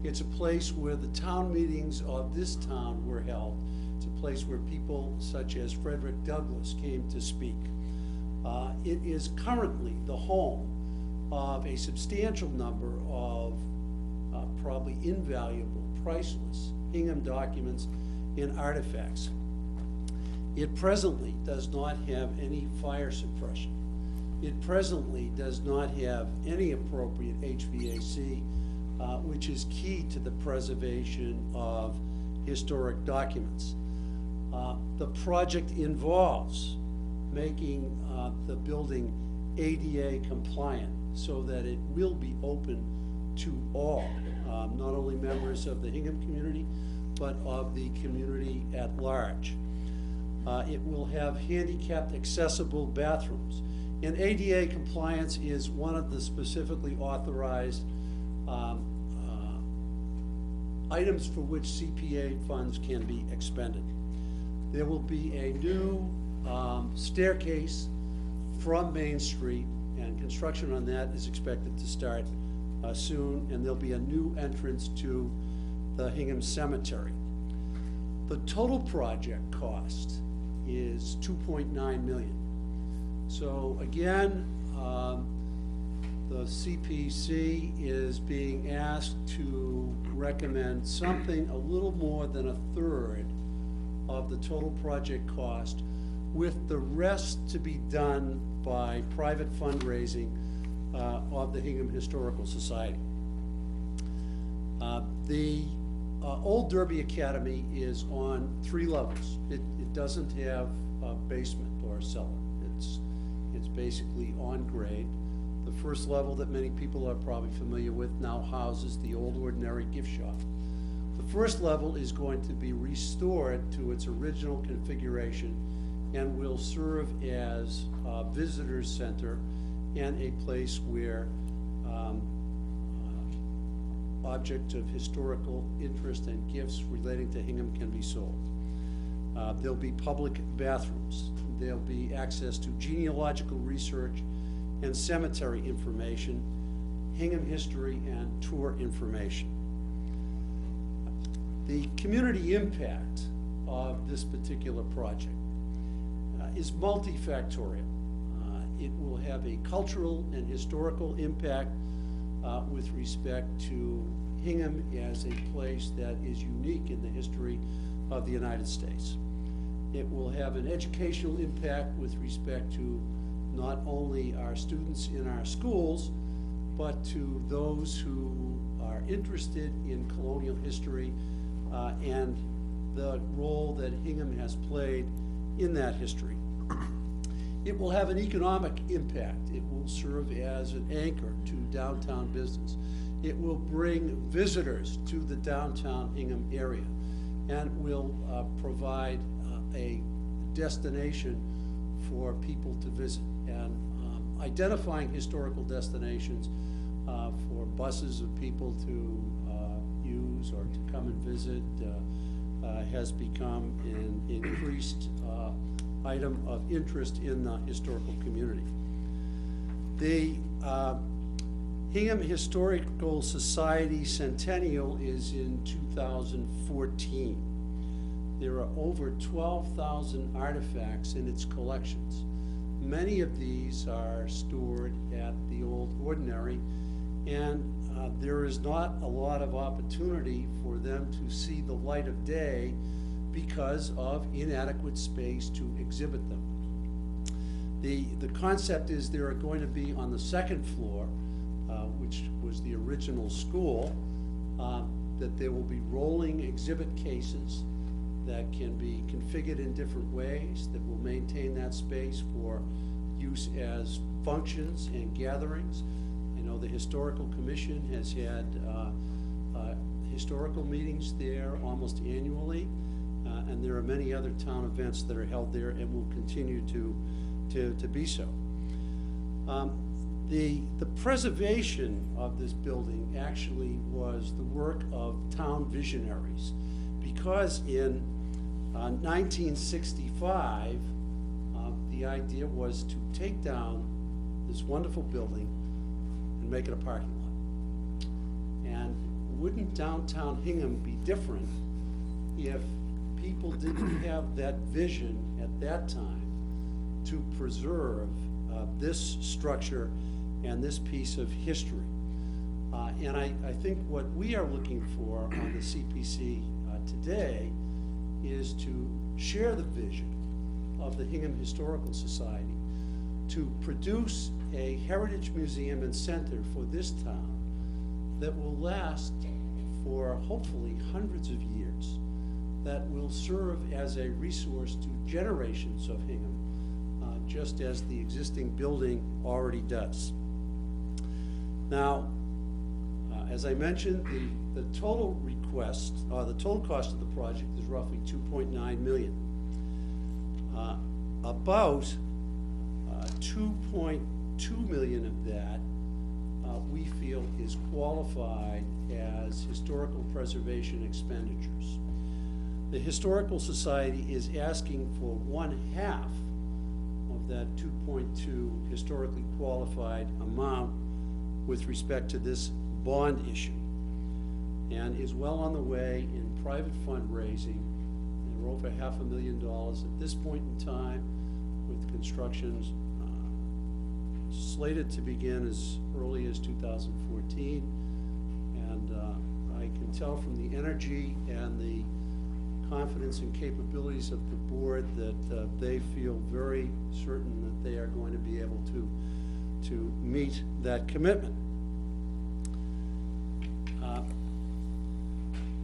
It's a place where the town meetings of this town were held. It's a place where people such as Frederick Douglass came to speak. It is currently the home of a substantial number of probably invaluable, priceless Hingham documents and artifacts. It presently does not have any fire suppression. It presently does not have any appropriate HVAC, which is key to the preservation of historic documents. The project involves making the building ADA compliant so that it will be open to all, not only members of the Hingham community, but of the community at large. It will have handicapped accessible bathrooms. And ADA compliance is one of the specifically authorized items for which CPA funds can be expended. There will be a new staircase from Main Street, and construction on that is expected to start soon, and there'll be a new entrance to the Hingham Cemetery. The total project cost is $2.9 million. So again, the CPC is being asked to recommend something a little more than a third of the total project cost, with the rest to be done by private fundraising of the Hingham Historical Society. The Old Derby Academy is on 3 levels. It doesn't have a basement or a cellar. It's basically on grade. The first level that many people are probably familiar with now houses the Old Ordinary gift shop. The first level is going to be restored to its original configuration and will serve as a visitor's center and a place where objects of historical interest and gifts relating to Hingham can be sold. There'll be public bathrooms. There'll be access to genealogical research and cemetery information, Hingham history, and tour information. The community impact of this particular project is multifactorial. It will have a cultural and historical impact with respect to Hingham as a place that is unique in the history of the United States. It will have an educational impact with respect to not only our students in our schools, but to those who are interested in colonial history and the role that Hingham has played in that history. It will have an economic impact. It will serve as an anchor to downtown business. It will bring visitors to the downtown Hingham area and will provide a destination for people to visit, and identifying historical destinations for buses of people to use or to come and visit has become an increased item of interest in the historical community. The Hingham Historical Society Centennial is in 2014. There are over 12,000 artifacts in its collections. Many of these are stored at the Old Ordinary, and there is not a lot of opportunity for them to see the light of day because of inadequate space to exhibit them. The concept is there are going to be on the second floor, which was the original school, that there will be rolling exhibit cases that can be configured in different ways that will maintain that space for use as functions and gatherings. I know the Historical Commission has had historical meetings there almost annually, and there are many other town events that are held there and will continue to be so. The preservation of this building actually was the work of town visionaries, because in 1965 the idea was to take down this wonderful building and make it a parking lot. And wouldn't downtown Hingham be different if people didn't have that vision at that time to preserve this structure and this piece of history? And I think what we are looking for on the CPC today is to share the vision of the Hingham Historical Society to produce a heritage museum and center for this town that will last for hopefully hundreds of years, that will serve as a resource to generations of Hingham, just as the existing building already does. Now, as I mentioned, the total request, the total cost of the project is roughly $2.9 million. About $2.2 million of that we feel is qualified as historical preservation expenditures. The Historical Society is asking for 1/2 of that 2.2 historically qualified amount with respect to this bond issue, and is well on the way in private fundraising. They're over $500,000 at this point in time, with constructions slated to begin as early as 2014. And I can tell from the energy and the confidence and capabilities of the board that they feel very certain that they are going to be able to meet that commitment.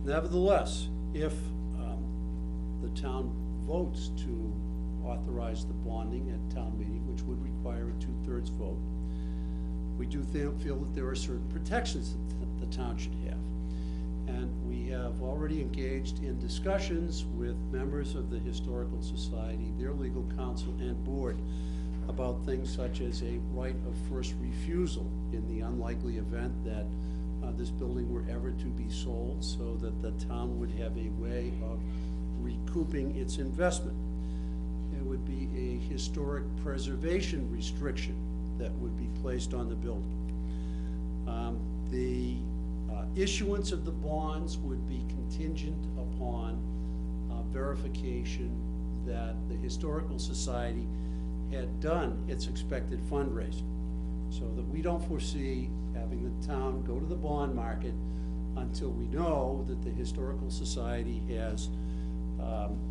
Nevertheless, if the town votes to authorize the bonding at town meeting, which would require a 2/3 vote, we do feel that there are certain protections that the town should have. And we have already engaged in discussions with members of the Historical Society, their legal counsel, and board about things such as a right of first refusal in the unlikely event that this building were ever to be sold, so that the town would have a way of recouping its investment. There would be a historic preservation restriction that would be placed on the building. The issuance of the bonds would be contingent upon verification that the Historical Society had done its expected fundraising, so that we don't foresee having the town go to the bond market until we know that the Historical Society has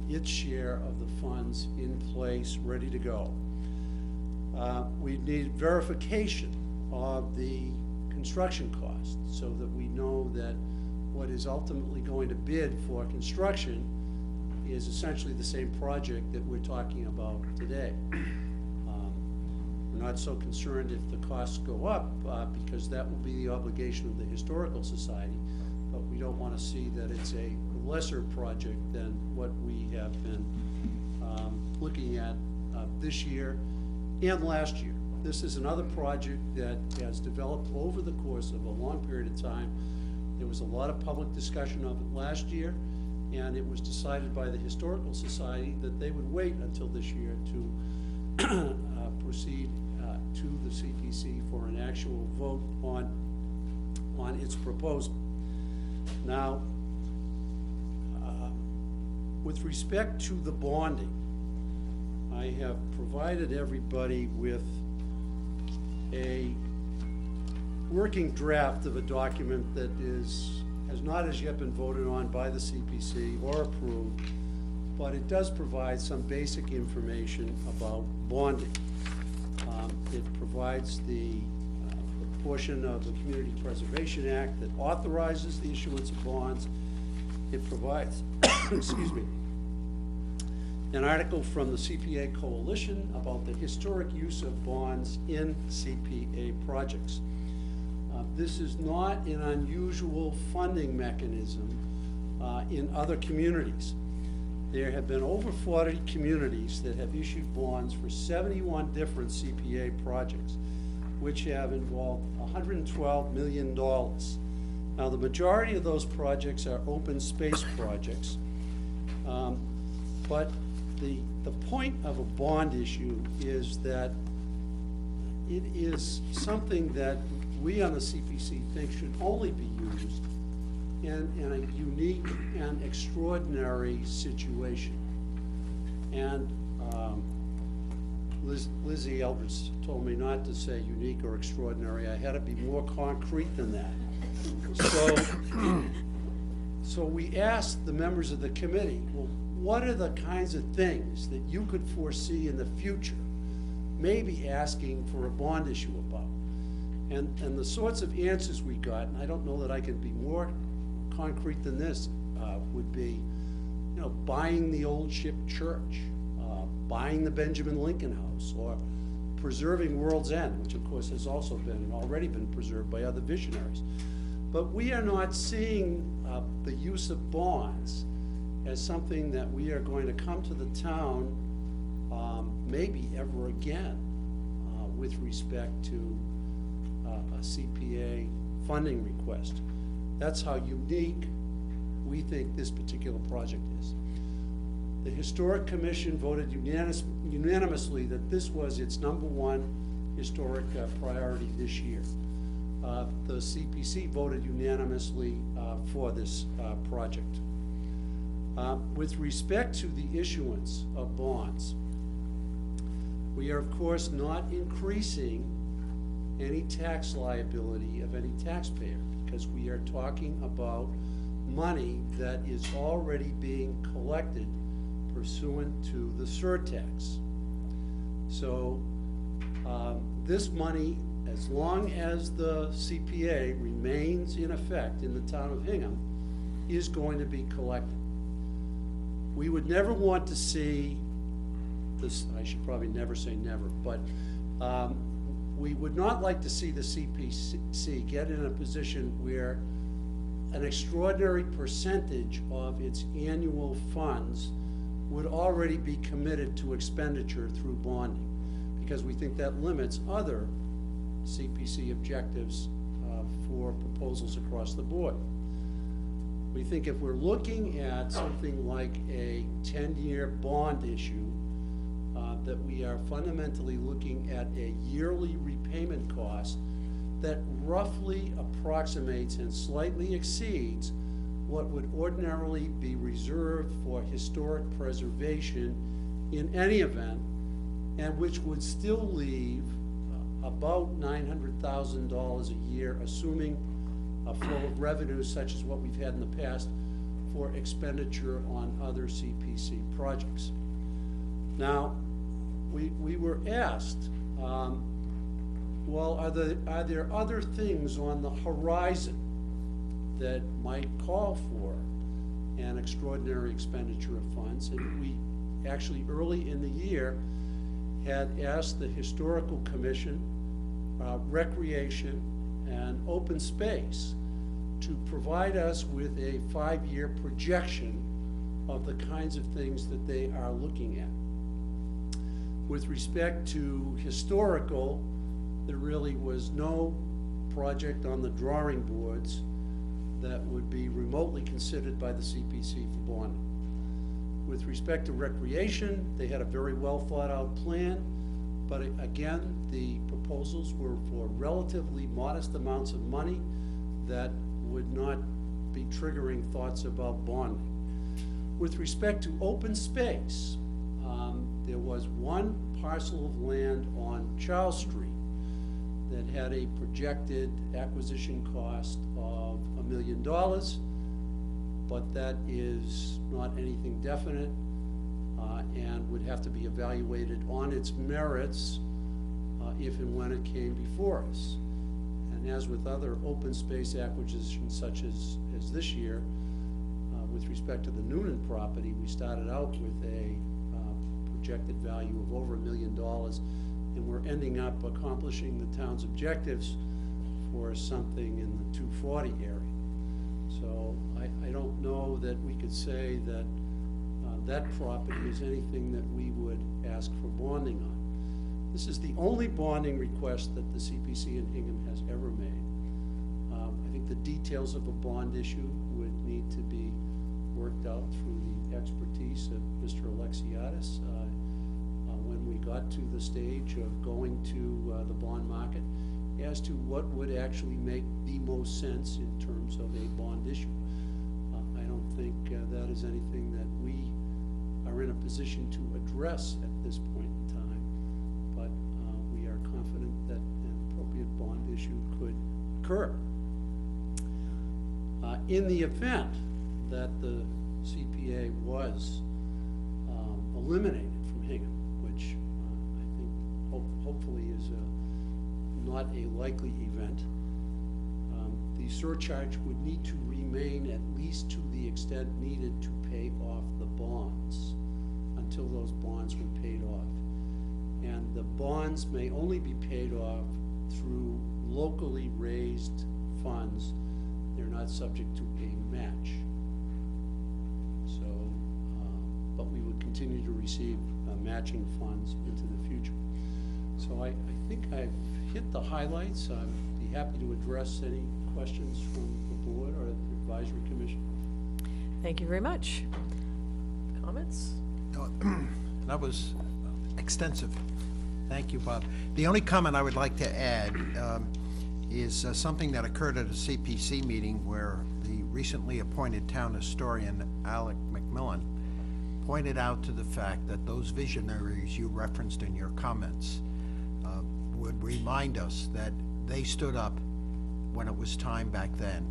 its share of the funds in place, ready to go. We need verification of the construction cost, so that we know that what is ultimately going to bid for construction is essentially the same project that we're talking about today. We're not so concerned if the costs go up, because that will be the obligation of the Historical Society, but we don't want to see that it's a lesser project than what we have been looking at this year and last year. This is another project that has developed over the course of a long period of time. There was a lot of public discussion of it last year, and it was decided by the Historical Society that they would wait until this year to proceed to the CPC for an actual vote on its proposal. Now, with respect to the bonding, I have provided everybody with a working draft of a document that has not as yet been voted on by the CPC or approved, but it does provide some basic information about bonding. It provides the portion of the Community Preservation Act that authorizes the issuance of bonds. It provides, excuse me, an article from the CPA Coalition about the historic use of bonds in CPA projects. This is not an unusual funding mechanism in other communities. There have been over 40 communities that have issued bonds for 71 different CPA projects, which have involved $112 million. Now, the majority of those projects are open space projects, but the point of a bond issue is that it is something that we on the CPC think should only be used in a unique and extraordinary situation. And Lizzie Eldridge told me not to say unique or extraordinary. I had to be more concrete than that. So we asked the members of the committee, well, what are the kinds of things that you could foresee in the future, maybe asking for a bond issue about? And the sorts of answers we got, and I don't know that I can be more concrete than this, would be, you know, buying the old ship church, buying the Benjamin Lincoln House, or preserving World's End, which of course has also already been preserved by other visionaries. But we are not seeing the use of bonds as something that we are going to come to the town maybe ever again with respect to a CPA funding request. That's how unique we think this particular project is. The Historic Commission voted unanimously that this was its #1 historic priority this year. The CPC voted unanimously for this project. With respect to the issuance of bonds, we are of course not increasing any tax liability of any taxpayer, because we are talking about money that is already being collected pursuant to the surtax. So this money, as long as the CPA remains in effect in the town of Hingham, is going to be collected. We would never want to see this, I should probably never say never, but we would not like to see the CPC get in a position where an extraordinary percentage of its annual funds would already be committed to expenditure through bonding, because we think that limits other CPC objectives for proposals across the board. We think if we're looking at something like a 10-year bond issue, that we are fundamentally looking at a yearly repayment cost that roughly approximates and slightly exceeds what would ordinarily be reserved for historic preservation in any event, and which would still leave about $900,000 a year, assuming a flow of revenues such as what we've had in the past for expenditure on other CPC projects. Now, we were asked, well, are there other things on the horizon that might call for an extraordinary expenditure of funds? And we actually, early in the year, had asked the Historical Commission, Recreation, and Open Space to provide us with a 5-year projection of the kinds of things that they are looking at. With respect to historical, there really was no project on the drawing boards that would be remotely considered by the CPC for bonding. With respect to recreation, they had a very well thought out plan, but again, the proposals were for relatively modest amounts of money that would not be triggering thoughts about bonding. With respect to open space, there was one parcel of land on Charles Street that had a projected acquisition cost of $1 million, but that is not anything definite and would have to be evaluated on its merits if and when it came before us. And as with other open space acquisitions such as this year, with respect to the Noonan property, we started out with a projected value of over $1 million, and we're ending up accomplishing the town's objectives for something in the 240 area. So I don't know that we could say that that property is anything that we would ask for bonding on. This is the only bonding request that the CPC in Hingham has ever made. I think the details of a bond issue would need to be worked out through the expertise of Mr. Alexiadis when we got to the stage of going to the bond market as to what would actually make the most sense in terms of a bond issue. I don't think that is anything that we are in a position to address at this point in time, but we are confident that an appropriate bond issue could occur. In the event that the CPA was eliminated from Hingham, which I think hopefully is not a likely event, the surcharge would need to remain at least to the extent needed to pay off the bonds until those bonds were paid off. And the bonds may only be paid off through locally raised funds. They're not subject to a match. So, but we would continue to receive matching funds into the future. So I think I've hit the highlights. I'd be happy to address any questions from the board or the advisory commission. Thank you very much. Comments? That was extensive. Thank you, Bob. The only comment I would like to add is something that occurred at a CPC meeting where the recently appointed town historian, Alec McMillan, pointed out to the fact that those visionaries you referenced in your comments would remind us that they stood up when it was time back then,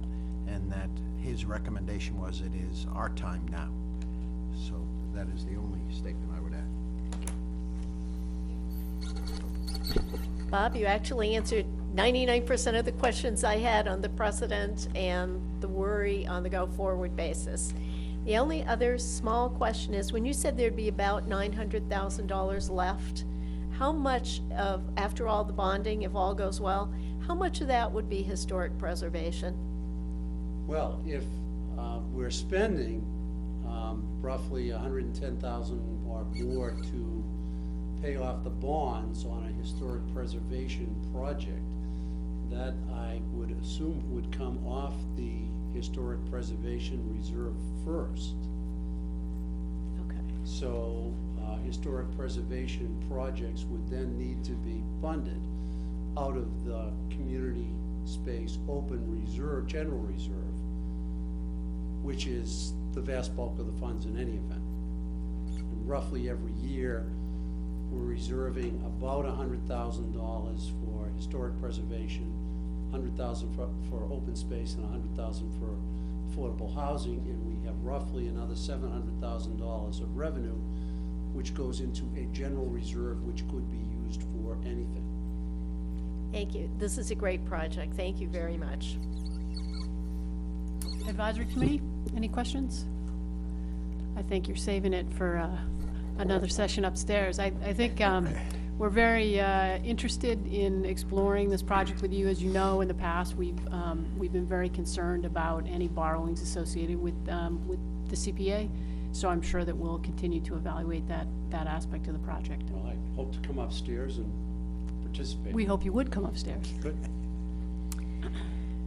and that his recommendation was it is our time now. So that is the only statement I would add. Bob, you actually answered 99% of the questions I had on the precedent and the worry on the go-forward basis. The only other small question is, when you said there'd be about $900,000 left, how much of, after all the bonding, if all goes well, how much of that would be historic preservation? Well, if we're spending roughly $110,000 or more to pay off the bonds on a historic preservation project, that I would assume would come off the historic preservation reserve first. Okay. So historic preservation projects would then need to be funded out of the community space open reserve, general reserve, which is the vast bulk of the funds in any event. And roughly every year, we're reserving about $100,000 for historic preservation, $100,000 for open space, and $100,000 for affordable housing, and we have roughly another $700,000 of revenue, which goes into a general reserve, which could be used for anything. Thank you. This is a great project. Thank you very much. Advisory committee, any questions? I think you're saving it for another session upstairs. I think we're very interested in exploring this project with you. As you know, in the past, we've been very concerned about any borrowings associated with the CPA. So I'm sure that we'll continue to evaluate that aspect of the project. Well, I hope to come upstairs and participate. We hope you would come upstairs. Good.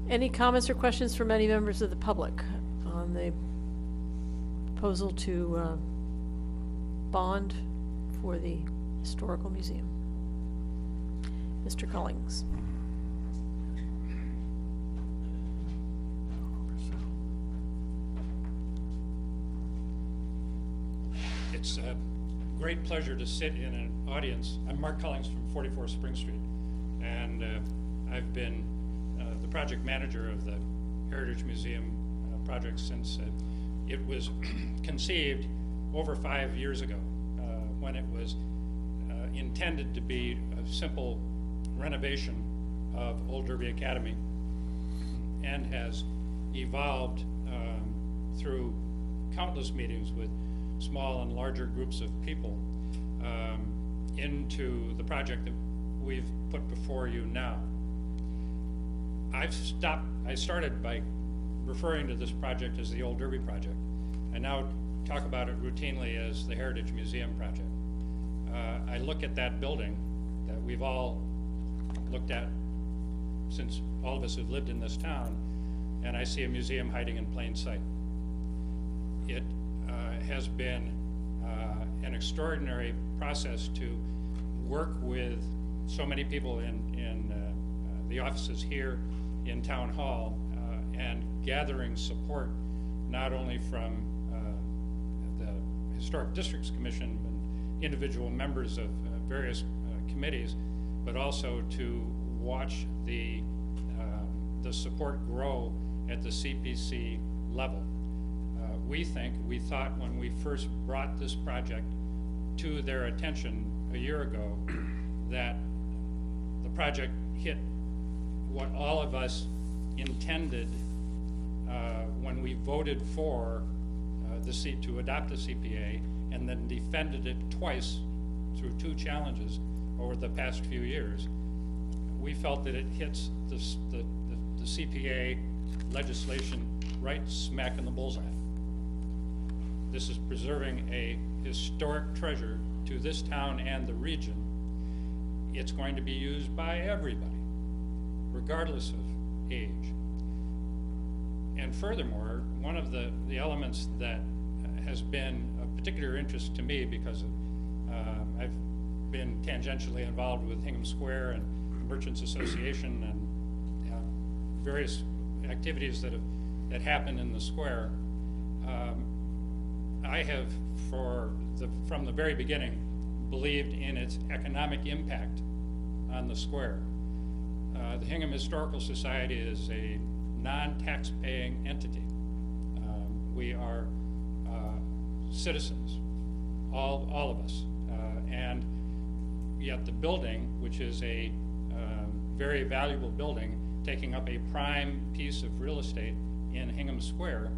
Any comments or questions from any members of the public on the proposal to bond for the Historical Museum? Mr. Cullings. It's a great pleasure to sit in an audience. I'm Mark Cullings from 44 Spring Street, and I've been the project manager of the Heritage Museum project since it was conceived over 5 years ago, when it was intended to be a simple renovation of Old Derby Academy, and has evolved through countless meetings with small and larger groups of people into the project that we've put before you now. I started by referring to this project as the Old Derby project. I now talk about it routinely as the Heritage Museum project. I look at that building that we've all looked at since all of us have lived in this town, and I see a museum hiding in plain sight. It has been an extraordinary process to work with so many people in the offices here in Town Hall and gathering support not only from the Historic Districts Commission and individual members of various committees, but also to watch the support grow at the CPC level. We thought when we first brought this project to their attention a year ago that the project hit what all of us intended when we voted for to adopt the CPA and then defended it twice through 2 challenges over the past few years. We felt that it hits the CPA legislation right smack in the bullseye. This is preserving a historic treasure to this town and the region. It's going to be used by everybody, regardless of age. And furthermore, one of the elements that has been of particular interest to me, because I've been tangentially involved with Hingham Square and the Merchants Association and various activities that happen in the square. I have, from the very beginning, believed in its economic impact on the square. The Hingham Historical Society is a non-tax-paying entity. We are citizens, all of us, and yet the building, which is a very valuable building, taking up a prime piece of real estate in Hingham Square,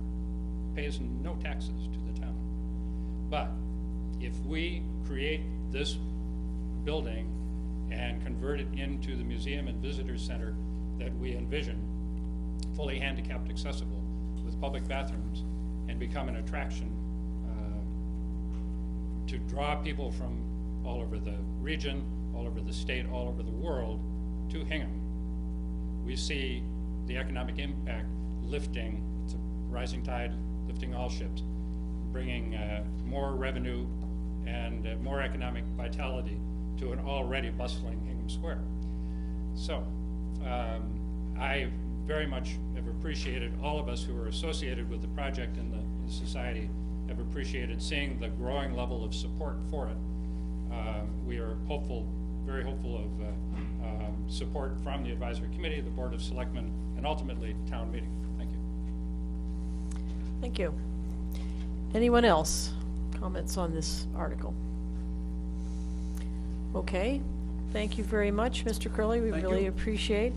pays no taxes to the town. But if we create this building and convert it into the museum and visitor center that we envision, fully handicapped accessible with public bathrooms, and become an attraction to draw people from all over the region, all over the state, all over the world to Hingham, we see the economic impact lifting. It's a rising tide lifting all ships, bringing more revenue and more economic vitality to an already bustling Hingham Square. So I very much have appreciated, all of us who are associated with the project and the society have appreciated seeing the growing level of support for it. We are hopeful, very hopeful of support from the advisory committee, the Board of Selectmen, and ultimately town meeting. Thank you. Thank you. Anyone else? Comments on this article? Okay. Thank you very much, Mr. Curley. We really appreciate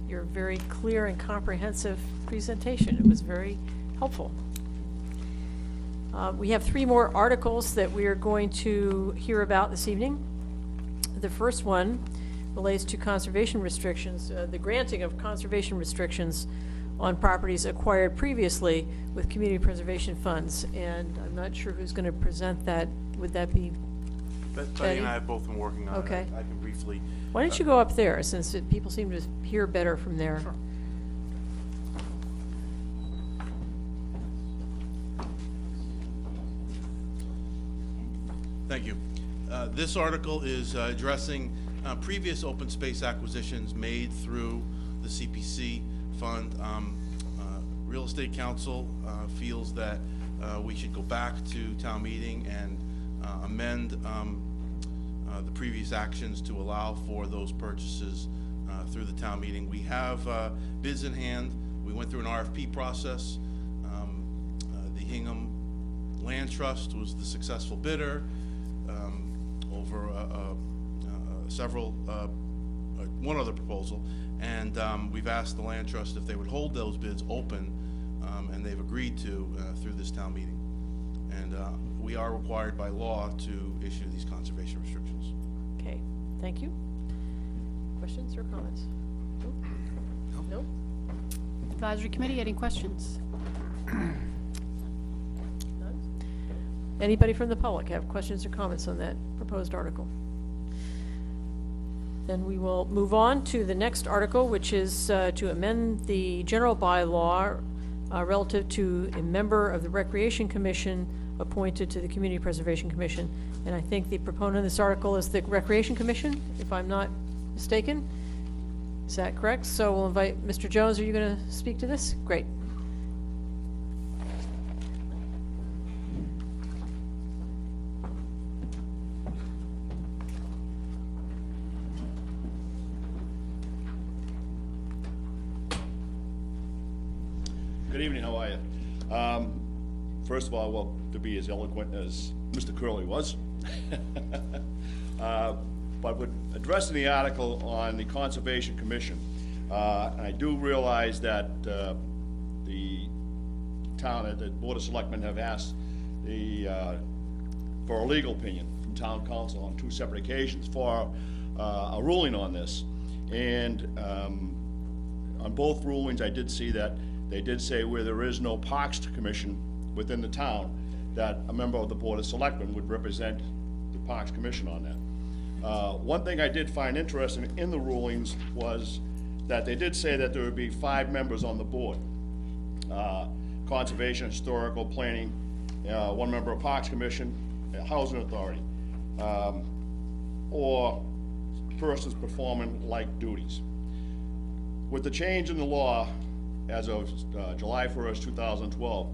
your very clear and comprehensive presentation. It was very helpful. We have 3 more articles that we are going to hear about this evening. The first one relates to conservation restrictions, the granting of conservation restrictions on properties acquired previously with community preservation funds. And I'm not sure who's going to present that. Would that be Betty and I have both been working on Okay. it. I can briefly. Why don't you go up there, since people seem to hear better from there? Sure. Thank you. This article is addressing previous open space acquisitions made through the CPC fund. Real Estate Council feels that we should go back to town meeting and amend the previous actions to allow for those purchases through the town meeting. We have bids in hand. We went through an RFP process. The Hingham Land Trust was the successful bidder over one other proposal, and we've asked the Land Trust if they would hold those bids open, and they've agreed to through this town meeting. And we are required by law to issue these conservation restrictions. Okay, thank you. Questions or comments? No? Advisory Committee, any questions? None? Anybody from the public have questions or comments on that proposed article? Then we will move on to the next article, which is to amend the general bylaw relative to a member of the Recreation Commission appointed to the Community Preservation Commission. And I think the proponent of this article is the Recreation Commission, if I'm not mistaken. Is that correct? So we'll invite Mr. Jones. Are you going to speak to this? Great. Good evening, how are you? First of all, well, to be as eloquent as Mr. Curley was. But with addressing the article on the Conservation Commission, I do realize that the town, the Board of Selectmen have asked for a legal opinion from Town Council on 2 separate occasions for a ruling on this. And on both rulings, I did see that they did say where there is no Parks Commission within the town, that a member of the Board of Selectmen would represent the Parks Commission on that. One thing I did find interesting in the rulings was that they did say that there would be 5 members on the board. Conservation, Historical, Planning, 1 member of Parks Commission, Housing Authority, or persons performing like duties. With the change in the law as of July 1st, 2012,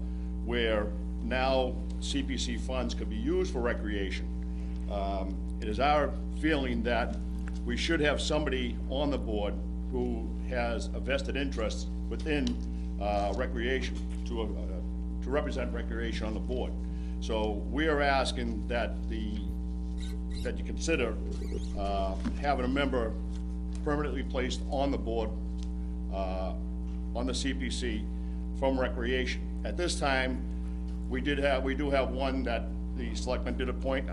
where now CPC funds could be used for recreation, it is our feeling that we should have somebody on the board who has a vested interest within recreation to represent recreation on the board. So we are asking that you consider having a member permanently placed on the board on the CPC from recreation. At this time, we do have one that the selectmen did appoint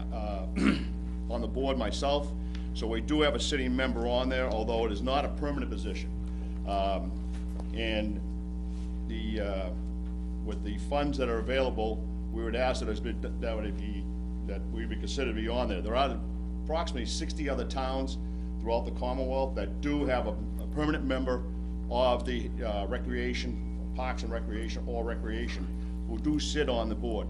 on the board, myself. So we do have a sitting member on there, although it is not a permanent position. And with the funds that are available, we would ask that we be considered to be on there. There are approximately 60 other towns throughout the Commonwealth that do have a permanent member of the recreation, Parks and Recreation, or recreation, who do sit on the board.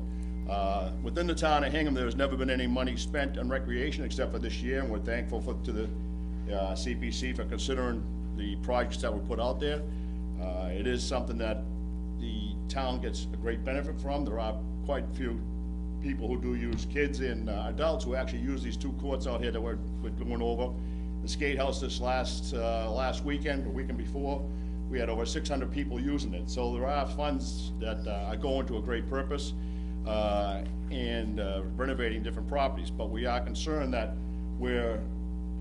Within the town of Hingham, there has never been any money spent on recreation except for this year, and we're thankful to the CPC for considering the projects that were put out there. It is something that the town gets a great benefit from. There are quite a few people who do use, kids and adults, who actually use these 2 courts out here that we're going over. The skate house this last weekend, the weekend before, we had over 600 people using it. So there are funds that are going to a great purpose and renovating different properties. But we are concerned that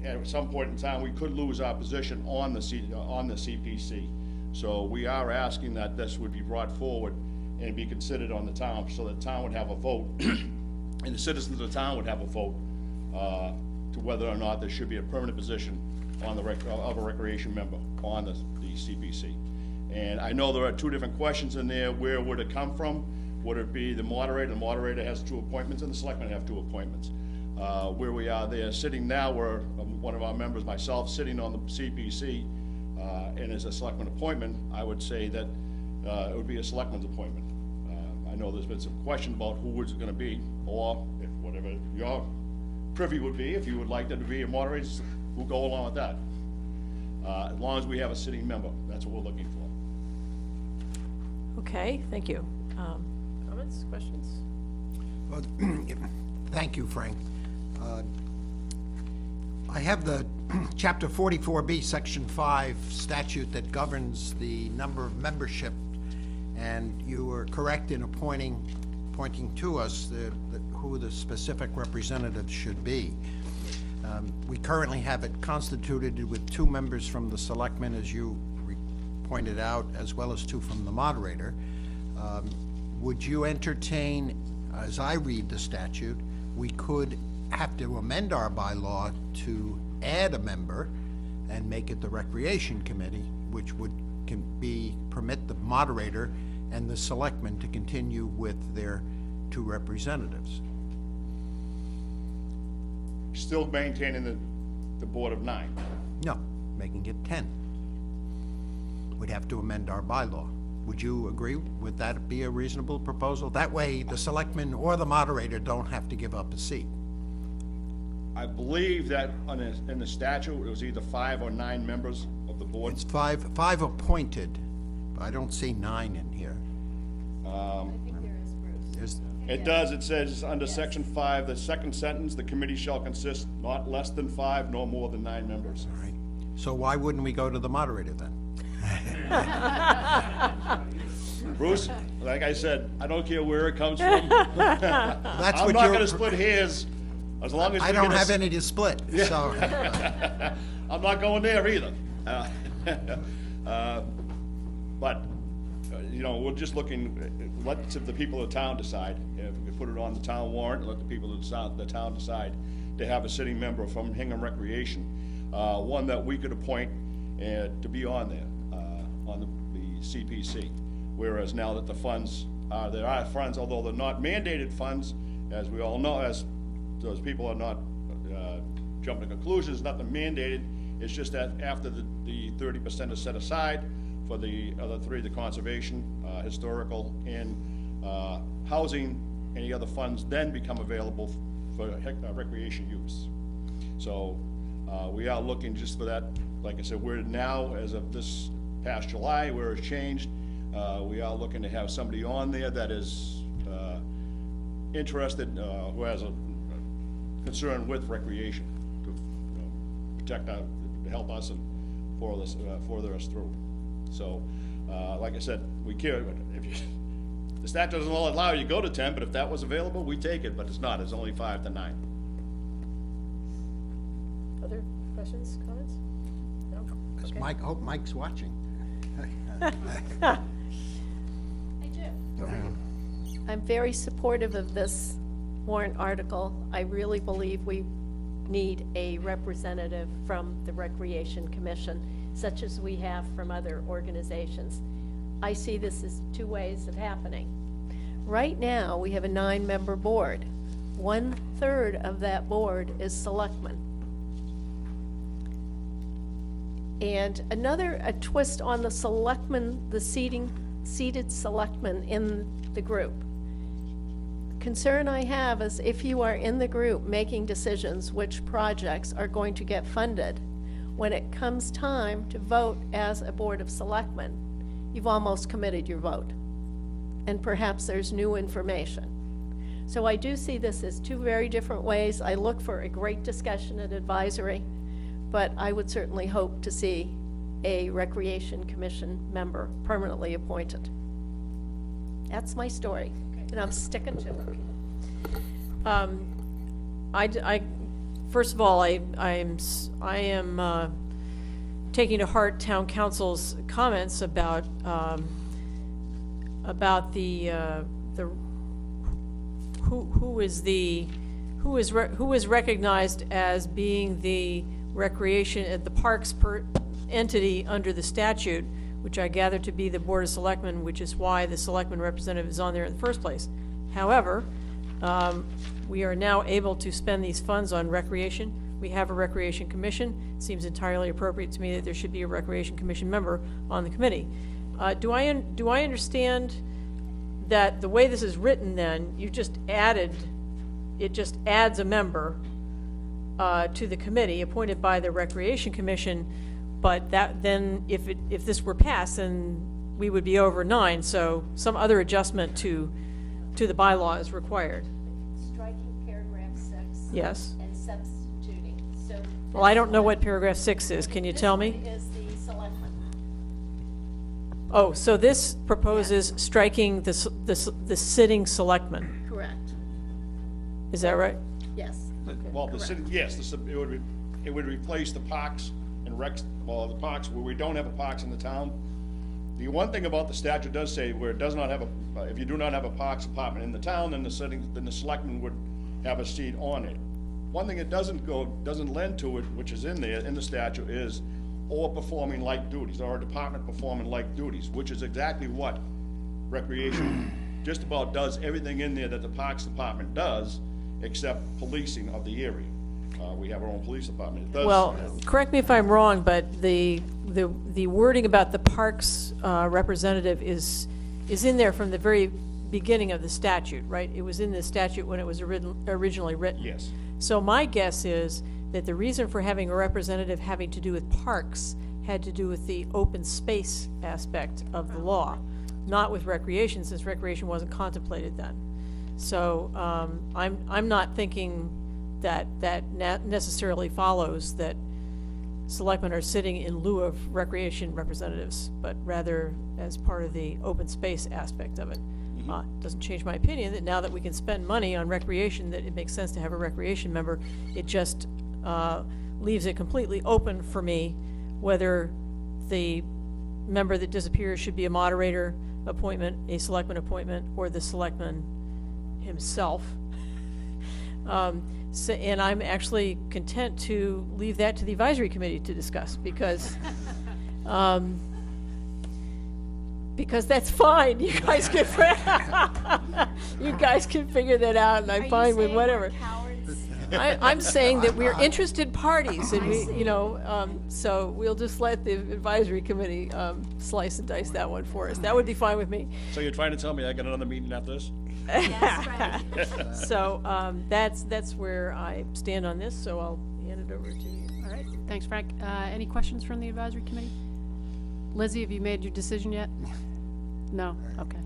at some point in time, we could lose our position on the CPC. So we are asking that this would be brought forward and be considered on the town, so the town would have a vote, and the citizens of the town would have a vote to whether or not there should be a permanent position on of a recreation member on the CPC. And I know there are 2 different questions in there. Where would it come from? Would it be the moderator? The moderator has 2 appointments, and the selectmen have 2 appointments. Where we are there sitting now, we're one of our members, myself, sitting on the CPC, and as a selectman appointment, I would say that it would be a selectman's appointment. I know there's been some question about who it's going to be, or if whatever your privy would be, if you would like there to be a moderator, we'll go along with that. As long as we have a sitting member, that's what we're looking for. Okay, thank you. Comments, questions? Well, thank you, Frank. I have the Chapter 44B, Section 5 statute that governs the number of membership, and you were correct in pointing to us who the specific representative should be. We currently have it constituted with 2 members from the selectmen, as you pointed out, as well as 2 from the moderator. Would you entertain, as I read the statute, we could have to amend our bylaw to add a member and make it the Recreation Committee, which would permit the moderator and the selectmen to continue with their 2 representatives? Still maintaining the board of 9. No, making it 10. We'd have to amend our bylaw. Would you agree? Would that be a reasonable proposal? That way, the selectman or the moderator don't have to give up a seat. I believe that in the statute, it was either 5 or 9 members of the board. It's five appointed, but I don't see 9 in here. I think there is, Bruce. It does, it says under section 5, the second sentence, the committee shall consist not less than 5 nor more than 9 members. All right. So why wouldn't we go to the moderator then? Bruce, like I said, I don't care where it comes from. That's I'm what not you're- gonna split hairs, as long as I we don't get a have any to split, so. I'm not going there either. But, you know, we're just looking, let the people of the town decide. If we could put it on the town warrant, let the people of the town decide to have a sitting member from Hingham Recreation, one that we could appoint to be on there, on the CPC. Whereas now that the funds, there are funds, although they're not mandated funds, as we all know, as those people are not jumping to conclusions, nothing mandated. It's just that after the 30% is set aside for the other 3, the conservation, historical, and housing, any other funds then become available for recreation use. So we are looking just for that. Like I said, we're now, as of this past July, where it's changed, we are looking to have somebody on there that is interested, who has a concern with recreation, to protect our, to help us and further us through. So, like I said, we care. If you, the statute doesn't allow you to go to 10, but if that was available, we take it. But it's not. It's only 5 to 9. Other questions, comments? No? Okay. Mike, I hope Mike's watching. I do. I'm very supportive of this warrant article. I really believe we need a representative from the Recreation Commission, such as we have from other organizations. I see this as 2 ways of happening. Right now, we have a 9-member board. 1/3 of that board is selectmen. And a twist on the selectmen, the seated selectmen in the group. Concern I have is if you are in the group making decisions which projects are going to get funded, when it comes time to vote as a board of selectmen, you've almost committed your vote. And perhaps there's new information. So I do see this as 2 very different ways. I look for a great discussion at advisory, but I would certainly hope to see a Recreation Commission member permanently appointed. That's my story, and I'm sticking to it. First of all, I am taking to heart Town Council's comments about the who is recognized as being the recreation, the parks entity under the statute, which I gather to be the Board of Selectmen, which is why the Selectman representative is on there in the first place. However, we are now able to spend these funds on recreation. We have a Recreation Commission. It seems entirely appropriate to me that there should be a Recreation Commission member on the committee. Do I understand that the way this is written then, it just adds a member to the committee appointed by the Recreation Commission, but that then, if this were passed, then we would be over 9, so some other adjustment to the bylaw is required. Striking paragraph 6. Yes. And substituting. So Well, I don't know what paragraph 6 is. Can you tell me? This one is the selectmen. Oh, so this proposes striking the sitting selectman. Correct. Is that right? Yes. Well, the city, yes, it would replace the parks and recs, well, the parks where we don't have a parks in the town. The one thing about the statute does say where it does not have if you do not have a parks department in the town, then the selectman would have a seat on it. One thing it doesn't lend to it, which is in there, in the statute, is or performing like duties, or a department performing like duties, which is exactly what recreation just about does everything in there that the parks department does, except policing of the area. We have our own police department. It does, Well, correct me if I'm wrong, but the the wording about the parks representative is in there from the very beginning of the statute, right? It was in the statute when it was originally written. Yes. So my guess is that the reason for having a representative having to do with parks had to do with the open space aspect of the law, not with recreation, since recreation wasn't contemplated then. So I'm not thinking that necessarily follows that selectmen are sitting in lieu of recreation representatives, but rather as part of the open space aspect of it. Doesn't change my opinion that now that we can spend money on recreation, that it makes sense to have a recreation member. It just leaves it completely open for me whether the member that disappears should be a moderator appointment, a selectman appointment, or the selectman himself. And I'm actually content to leave that to the advisory committee to discuss, because that's fine. You guys can figure that out, and I'm fine with whatever. I'm saying that we're interested parties, and so we'll just let the advisory committee slice and dice that one for us. That would be fine with me. So you're trying to tell me I got another meeting after this? That's right. So that's where I stand on this, so I'll hand it over to you. All right, thanks, Frank. Any questions from the advisory committee? Lizzie, have you made your decision yet? No? Okay.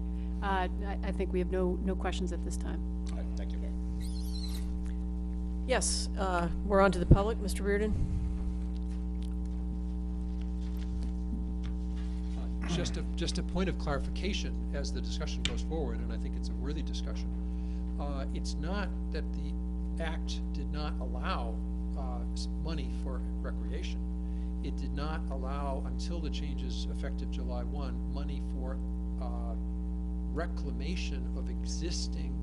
I think we have no questions at this time. All right, thank you. Yes, we're on to the public. Mr. Reardon? Just a point of clarification as the discussion goes forward, and I think it's a worthy discussion. It's not that the Act did not allow money for recreation. It did not allow, until the changes effective July 1, money for reclamation of existing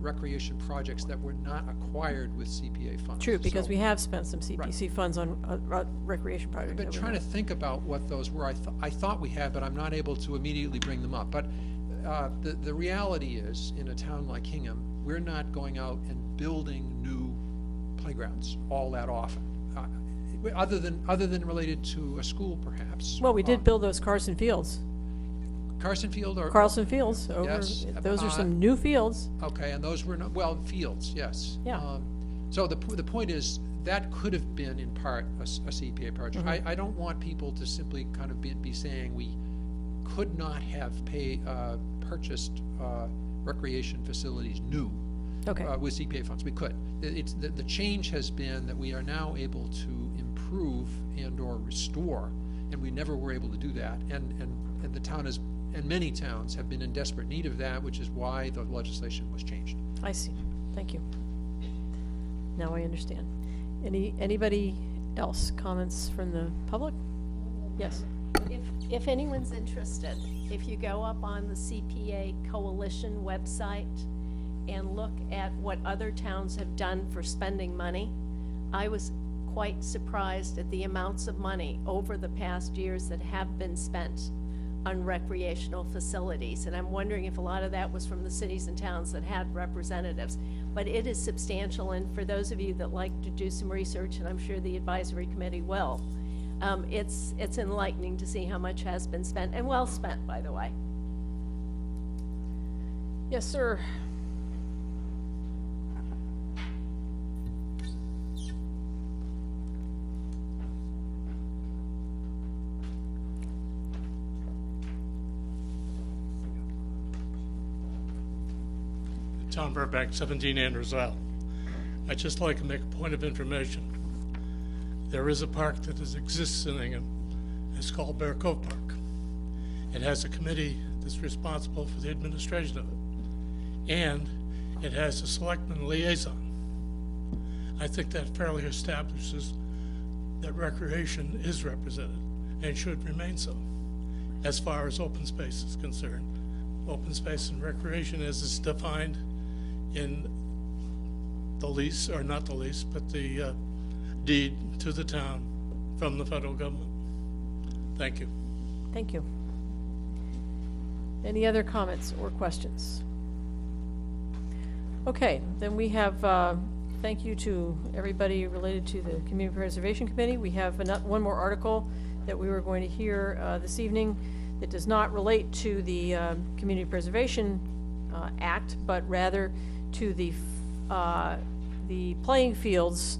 recreation projects that were not acquired with CPA funds. True, because So- we have spent some CPC Right. funds on recreation projects. I've been that we trying to have. think about what those were. I thought we had, but I'm not able to immediately bring them up. But the reality is, in a town like Hingham, we're not going out and building new playgrounds all that often, other than related to a school, perhaps. Well, we did build those Carson Fields. Carson Field or Carlson Fields, over, Yes, those are some new fields. okay, and those were not, well, fields, yes. Yeah. So the point is, that could have been in part a CPA project. I don't want people to simply kind of be saying we could not have purchased recreation facilities new Okay. with CPA funds. We could. The change has been that we are now able to improve and or restore, and we never were able to do that. And the town is, and many towns have been in desperate need of that, which is why the legislation was changed. I see. Thank you. Now I understand. Anybody else? Comments from the public? Yes. If anyone's interested, if you go up on the CPA Coalition website and look at what other towns have done for spending money, I was quite surprised at the amounts of money over the past years that have been spent on recreational facilities. And I'm wondering if a lot of that was from the cities and towns that had representatives. But it is substantial, and for those of you that like to do some research, and I'm sure the advisory committee will, it's enlightening to see how much has been spent, and well spent, by the way. Yes, sir. Tom Burbank, 17 Andrews Isle. I'd just like to make a point of information. There is a park that exists in Hingham. It's called Bear Cove Park. It has a committee that's responsible for the administration of it. And it has a selectman liaison. I think that fairly establishes that recreation is represented and should remain so. As far as open space is concerned, open space and recreation as it's defined in the lease, or not the lease, but the deed to the town from the federal government. Thank you. Thank you. Any other comments or questions? Okay, then we have, thank you to everybody related to the Community Preservation Committee. We have one more article that we were going to hear this evening that does not relate to the Community Preservation Act, but rather to the playing fields,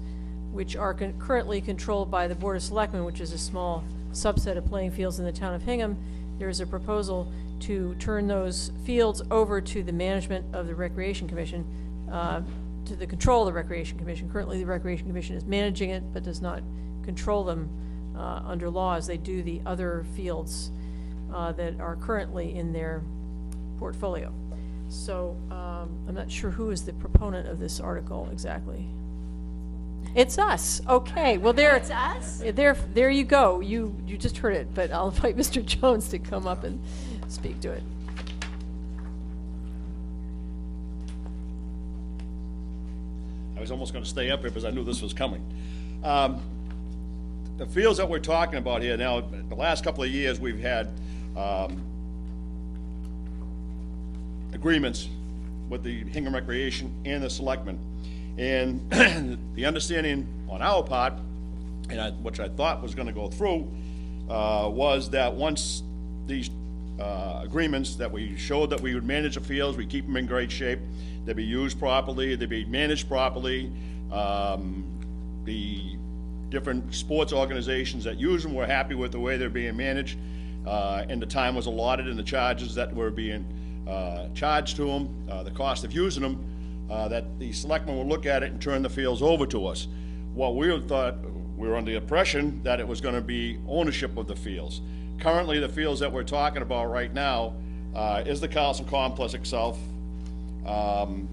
which are currently controlled by the Board of Selectmen, which is a small subset of playing fields in the town of Hingham. There is a proposal to turn those fields over to the management of the Recreation Commission, to the control of the Recreation Commission. Currently, the Recreation Commission is managing it, but does not control them under law as they do the other fields that are currently in their portfolio. So I'm not sure who is the proponent of this article exactly. It's us. Okay. Well, there. It's us? There you go. You just heard it, but I'll invite Mr. Jones to come up and speak to it. I was almost going to stay up here because I knew this was coming. The fields that we're talking about here now, the last couple of years we've had agreements with the Hingham Recreation and the Selectmen. And the understanding on our part, and which I thought was going to go through, was that once these agreements that we showed that we would manage the fields, we keep them in great shape, they'd be used properly, they'd be managed properly, the different sports organizations that use them were happy with the way they're being managed, and the time was allotted and the charges that were being charged to them, the cost of using them, that the selectmen would look at it and turn the fields over to us. What we thought, we were under the impression that it was going to be ownership of the fields. Currently, the fields that we're talking about right now is the Carlson Complex itself, the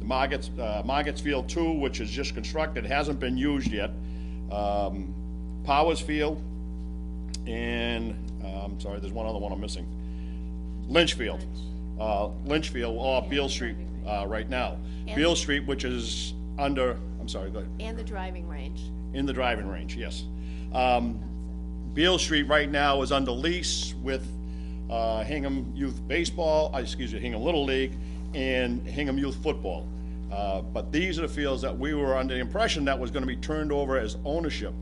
Margot's Field 2, which is just constructed, hasn't been used yet, Powers Field, and I'm sorry, there's one other one I'm missing, Lynchfield. Lynchfield, or Beale Street right now. And Beale Street, which is under, I'm sorry, go ahead. And the driving range. In the driving range, yes. Beale Street right now is under lease with Hingham Youth Baseball, Hingham Little League, and Hingham Youth Football. But these are the fields that we were under the impression that was going to be turned over as ownership.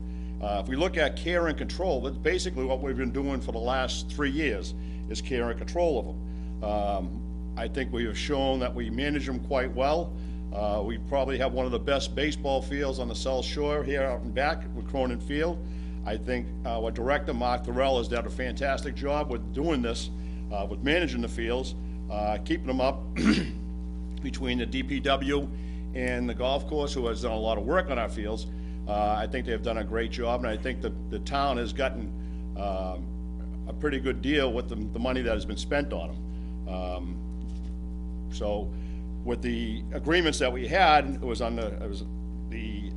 If we look at care and control, that's basically what we've been doing for the last 3 years, is care and control of them. I think we have shown that we manage them quite well. We probably have one of the best baseball fields on the South Shore here out and back with Cronin Field. I think our director, Mark Thorell, has done a fantastic job with doing this, with managing the fields, keeping them up between the DPW and the golf course, who has done a lot of work on our fields. I think they've done a great job, and I think that the town has gotten a pretty good deal with the money that has been spent on them. So with the agreements that we had, it was the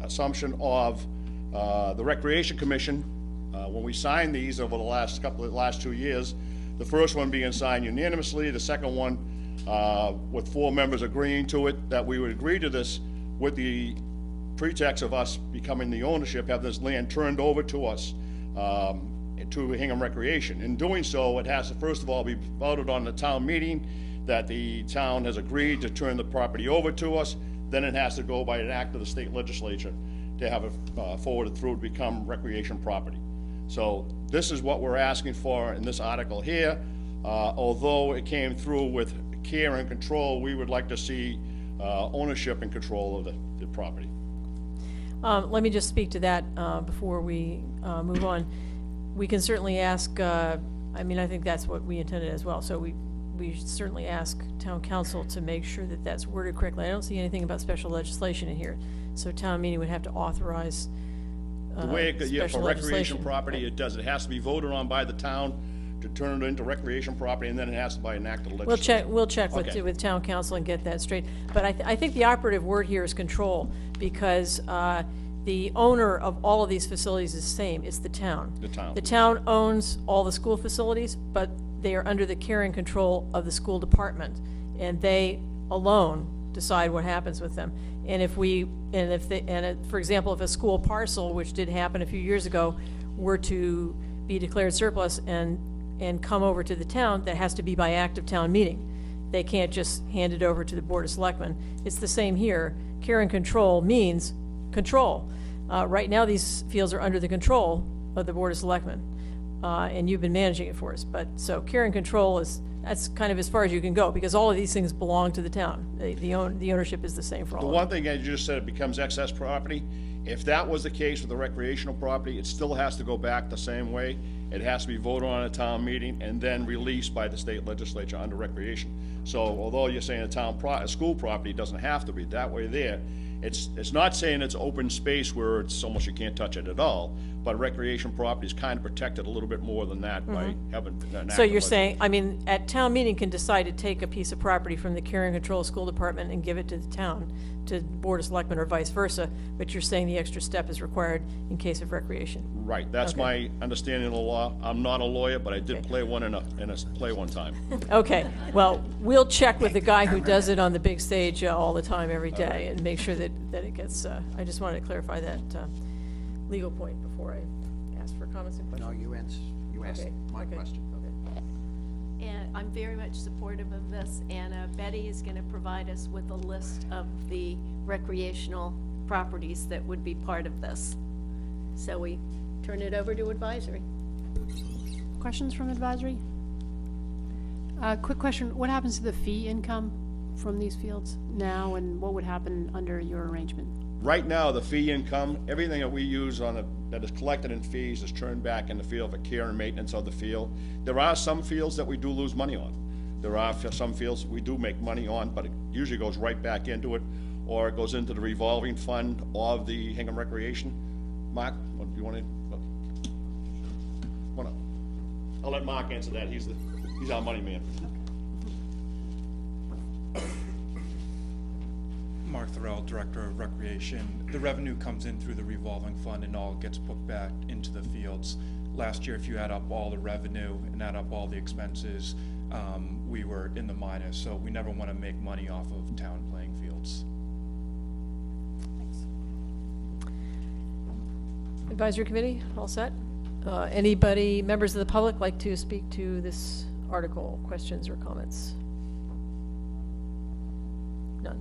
assumption of the Recreation Commission, when we signed these over the last 2 years, the first one being signed unanimously, the second one with 4 members agreeing to it, that we would agree to this with the pretext of us becoming the ownership, have this land turned over to us, to Hingham Recreation. In doing so, it has to first of all be voted on the town meeting that the town has agreed to turn the property over to us. Then it has to go by an act of the state legislature to have it forwarded through to become recreation property. So this is what we're asking for in this article here. Although it came through with care and control, we would like to see ownership and control of the property. Let me just speak to that before we move on. We can certainly ask, I think that's what we intended as well. So we certainly ask town council to make sure that that's worded correctly. I don't see anything about special legislation in here. So town meeting would have to authorize the way it, yeah, for recreation legislation. property, it does. It has to be voted on by the town to turn it into recreation property, and then it has to be an act of legislation. We'll check Okay. with town council and get that straight. But I think the operative word here is control, because the owner of all of these facilities is the same. It's the town. The town. The town owns all the school facilities, but they are under the care and control of the school department, and they alone decide what happens with them. And for example, if a school parcel, which did happen a few years ago, were to be declared surplus and come over to the town, that has to be by act of town meeting. They can't just hand it over to the Board of Selectmen. It's the same here. Care and control means control. Right now, these fields are under the control of the Board of Selectmen, and you've been managing it for us. But, so care and control that's kind of as far as you can go, because all of these things belong to the town. The ownership is the same for all The of one them. thing I just said, it becomes excess property. If that was the case with the recreational property, it still has to go back the same way. It has to be voted on at a town meeting and then released by the state legislature under recreation. So although you're saying a school property doesn't have to be that way there, it's not saying it's open space where it's almost you can't touch it at all, but recreation property is kind of protected a little bit more than that by having an So active you're saying, I mean, at town meeting can decide to take a piece of property from the care and control school department and give it to the town, to Board of Selectmen or vice versa, but you're saying the extra step is required in case of recreation. Right, that's Okay. my understanding of the law. I'm not a lawyer, but I did play one in a play one time. Okay, well, we'll check with the guy who does it on the big stage all the time, every day, and make sure that it gets, I just wanted to clarify that legal point before I ask for comments and questions. No, you asked Okay, my okay, question. okay. And I'm very much supportive of this, and Betty is going to provide us with a list of the recreational properties that would be part of this. So we turn it over to advisory. Questions from advisory? Quick question, what happens to the fee income from these fields now, and what would happen under your arrangement? Right now, the fee income, everything that we use that is collected in fees is turned back in the field for care and maintenance of the field. There are some fields that we do lose money on. There are some fields we do make money on, but it usually goes right back into it, or it goes into the revolving fund of the Hingham Recreation. Mark, do you want to? I'll let Mark answer that. He's our money man. Mark Thorell, Director of Recreation. The revenue comes in through the revolving fund and all gets put back into the fields. Last year, if you add up all the revenue and add up all the expenses, we were in the minus, so we never want to make money off of town playing fields. Advisory committee, all set? Anybody, members of the public, like to speak to this article? Questions or comments? None.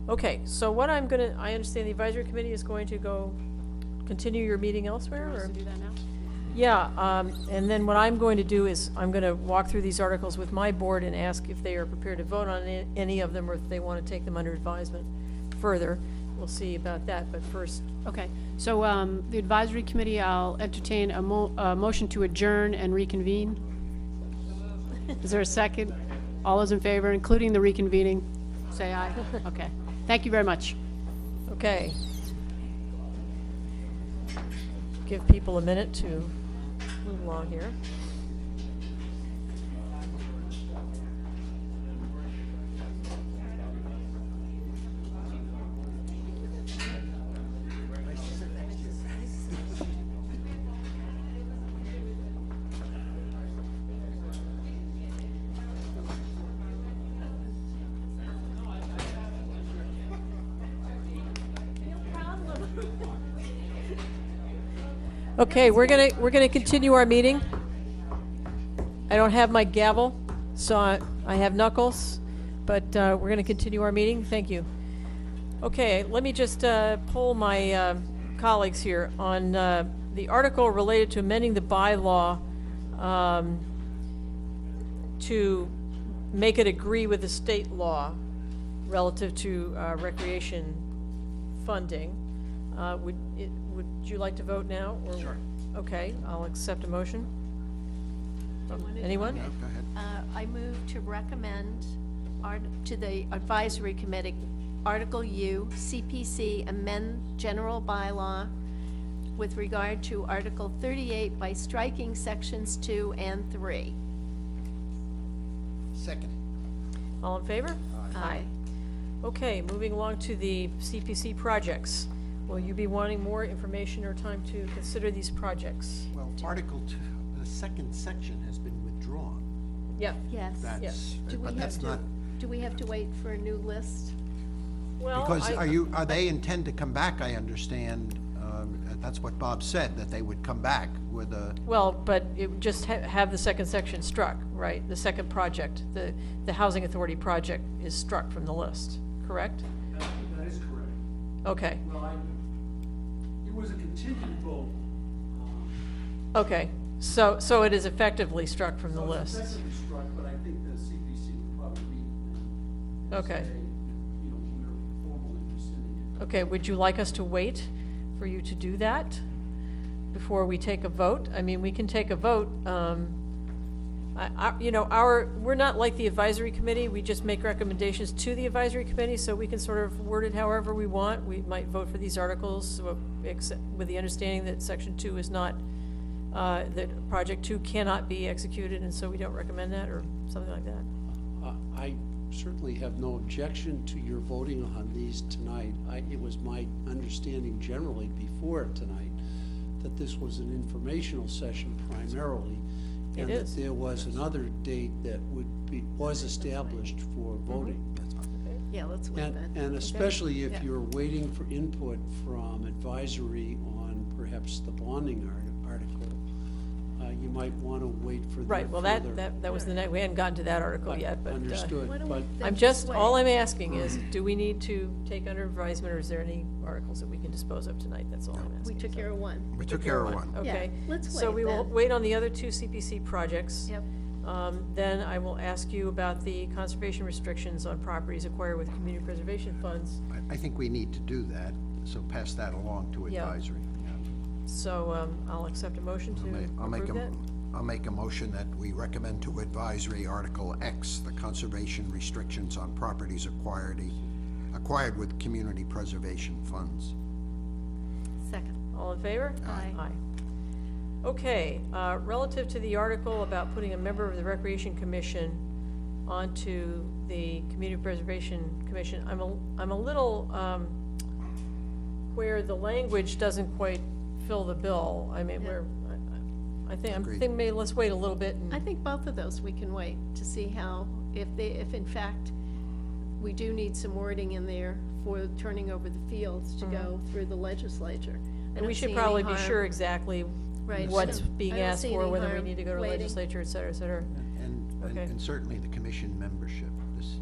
Okay, so what I understand the advisory committee is going to go continue your meeting elsewhere, Do you or? want us to do that now? Yeah, and then what I'm going to do is I'm going to walk through these articles with my board and ask if they are prepared to vote on any of them, or if they want to take them under advisement further. We'll see about that, but first. Okay, so the advisory committee, I'll entertain a motion to adjourn and reconvene. Is there a second? All those in favor, including the reconvening, say aye. Okay, thank you very much. Okay. Give people a minute to move along here. Okay, we're gonna continue our meeting. I don't have my gavel, so I have knuckles, but we're gonna continue our meeting. Thank you. Okay, let me just poll my colleagues here on the article related to amending the bylaw to make it agree with the state law relative to recreation funding. Would you like to vote now? Or? Sure. Okay, I'll accept a motion. Anyone? No, go ahead. I move to recommend to the advisory committee, Article U, CPC amend general bylaw with regard to Article 38 by striking sections 2 and 3. Second. All in favor? Aye. Okay, moving along to the CPC projects. Will you be wanting more information or time to consider these projects? Well, Article 2, the second section has been withdrawn. Yep. Yes. That's, Do we but have that's to, not, do we have to wait for a new list? Well, because are they intend to come back, I understand, that's what Bob said, that they would come back with a, Well, but it would just have the second section struck, right? The second project, the Housing Authority project is struck from the list, correct? That is correct. Okay. Well, it was a contingent vote Okay, so it is effectively struck from the So it's list. effectively struck, but I think the CPC would probably meet and Okay. say, we're formally rescinding it. Okay, would you like us to wait for you to do that before we take a vote? I mean, we can take a vote. We're not like the advisory committee. We just make recommendations to the advisory committee, so we can sort of word it however we want. We might vote for these articles with the understanding that section 2 is not, that project 2 cannot be executed, and so we don't recommend that, or something like that. I certainly have no objection to your voting on these tonight. It was my understanding generally before tonight that this was an informational session primarily. It And is. that there was another date that was established for voting. Yeah, let's wait And, then. and especially if Yeah. you're waiting for input from advisory on perhaps the bonding article, you might want to wait for the Right, well, further- that was the next, we hadn't gotten to that article yet, but. Understood, Why don't but we then I'm just, wait? all I'm asking is, do we need to take under advisement, or is there any articles that we can dispose of tonight? That's all I'm asking. We took care of one. We took care of one. Okay. Yeah, let's So wait we will then. wait on the other 2 CPC projects. Yep. Then I will ask you about the conservation restrictions on properties acquired with community preservation funds. I think we need to do that, so pass that along to Yeah. advisory. So, I'll accept a motion to approve that. I'll make a motion that we recommend to advisory Article X, the conservation restrictions on properties acquired with community preservation funds. Second. All in favor? Aye. Aye. Okay, relative to the article about putting a member of the Recreation Commission onto the Community Preservation Commission, I'm a little, where the language doesn't quite fill the bill. I mean, I think, I'm Agreed. thinking maybe let's wait a little bit and. I think both of those we can wait to see how, if in fact, we do need some wording in there for turning over the fields to go through the legislature. I And we don't should see probably any be harm- sure exactly Right, what's I don't- being I don't asked see for, any whether we harm need to go to waiting. legislature, et cetera, et cetera. Okay. And certainly the commission membership. This,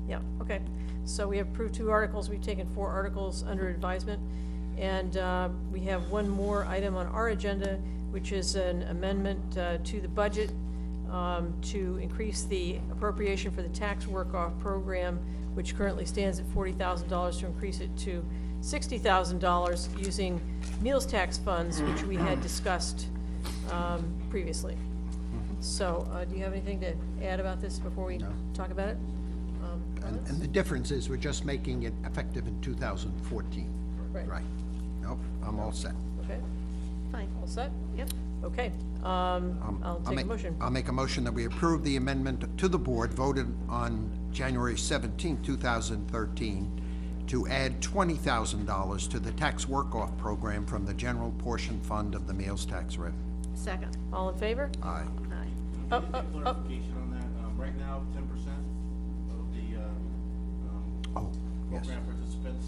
Yeah, okay. So we have approved 2 articles. We've taken 4 articles under advisement. And we have one more item on our agenda, which is an amendment to the budget to increase the appropriation for the tax work-off program, which currently stands at $40,000, to increase it to $60,000 using meals tax funds, which we had discussed previously. So, do you have anything to add about this before we talk about it? and the difference is we're just making it effective in 2014. Right. Right. Nope, I'm all set. Okay, Fine. all set? Yep. Okay, I'll take a motion. I'll make a motion that we approve the amendment to the board voted on January 17, 2013, to add $20,000 to the tax work-off program from the general portion fund of the meals tax revenue. Second. All in favor? Aye. Aye. Oh, Clarification on that, right now, 10% of the, Oh, yes. program participants,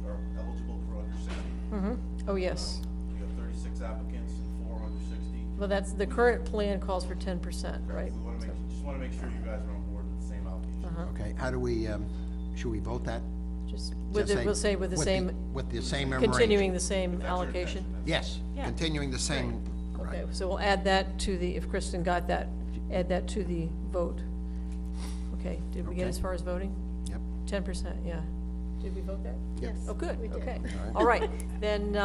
are eligible for under 60. Oh, yes. We have 36 applicants and 4 under 60. Well, that's, the current plan calls for 10%, right? We wanna just wanna make sure you guys are on board with the same allocation. Okay, how do we, should we vote that? Just Just with, we'll say with the same, With the same continuing arrangement? the same That's your allocation. intention, Yes, Yeah. continuing the same, Okay, right. so we'll add that to the, if Kristen got that, add that to the vote. Okay, did we get Okay. as far as voting? Yep. 10%, yeah. Did we vote that? Yes. Oh, good, we did. okay. right. All right, then,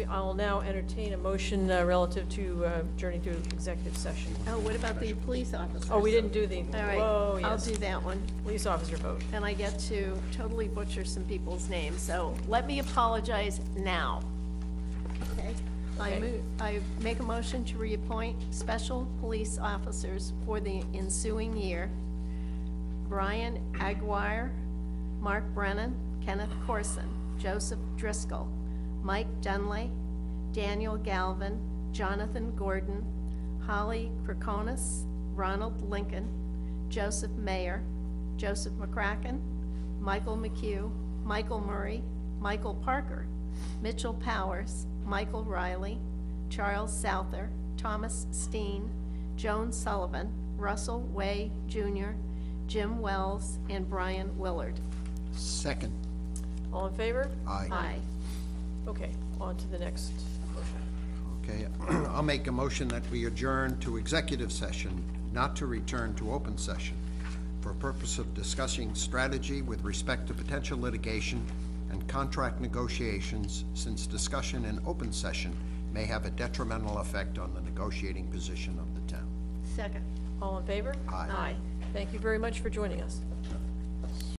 I'll now entertain a motion relative to adjourning to executive session. Oh, what about the police officers? Oh, we didn't do the, All right, whoa, I'll yes, do that one. police officer vote. And I get to totally butcher some people's names, so let me apologize now. Okay? Okay. I make a motion to reappoint special police officers for the ensuing year. Brian Aguirre, Mark Brennan, Kenneth Corson, Joseph Driscoll, Mike Dunley, Daniel Galvin, Jonathan Gordon, Holly Krakonis, Ronald Lincoln, Joseph Mayer, Joseph McCracken, Michael McHugh, Michael Murray, Michael Parker, Mitchell Powers, Michael Riley, Charles Souther, Thomas Steen, Joan Sullivan, Russell Way Jr., Jim Wells, and Brian Willard. Second. All in favor? Aye. Aye. Okay, on to the next motion. Okay, I'll make a motion that we adjourn to executive session, not to return to open session, for purpose of discussing strategy with respect to potential litigation and contract negotiations, since discussion in open session may have a detrimental effect on the negotiating position of the town. Second. All in favor? Aye. Thank you very much for joining us.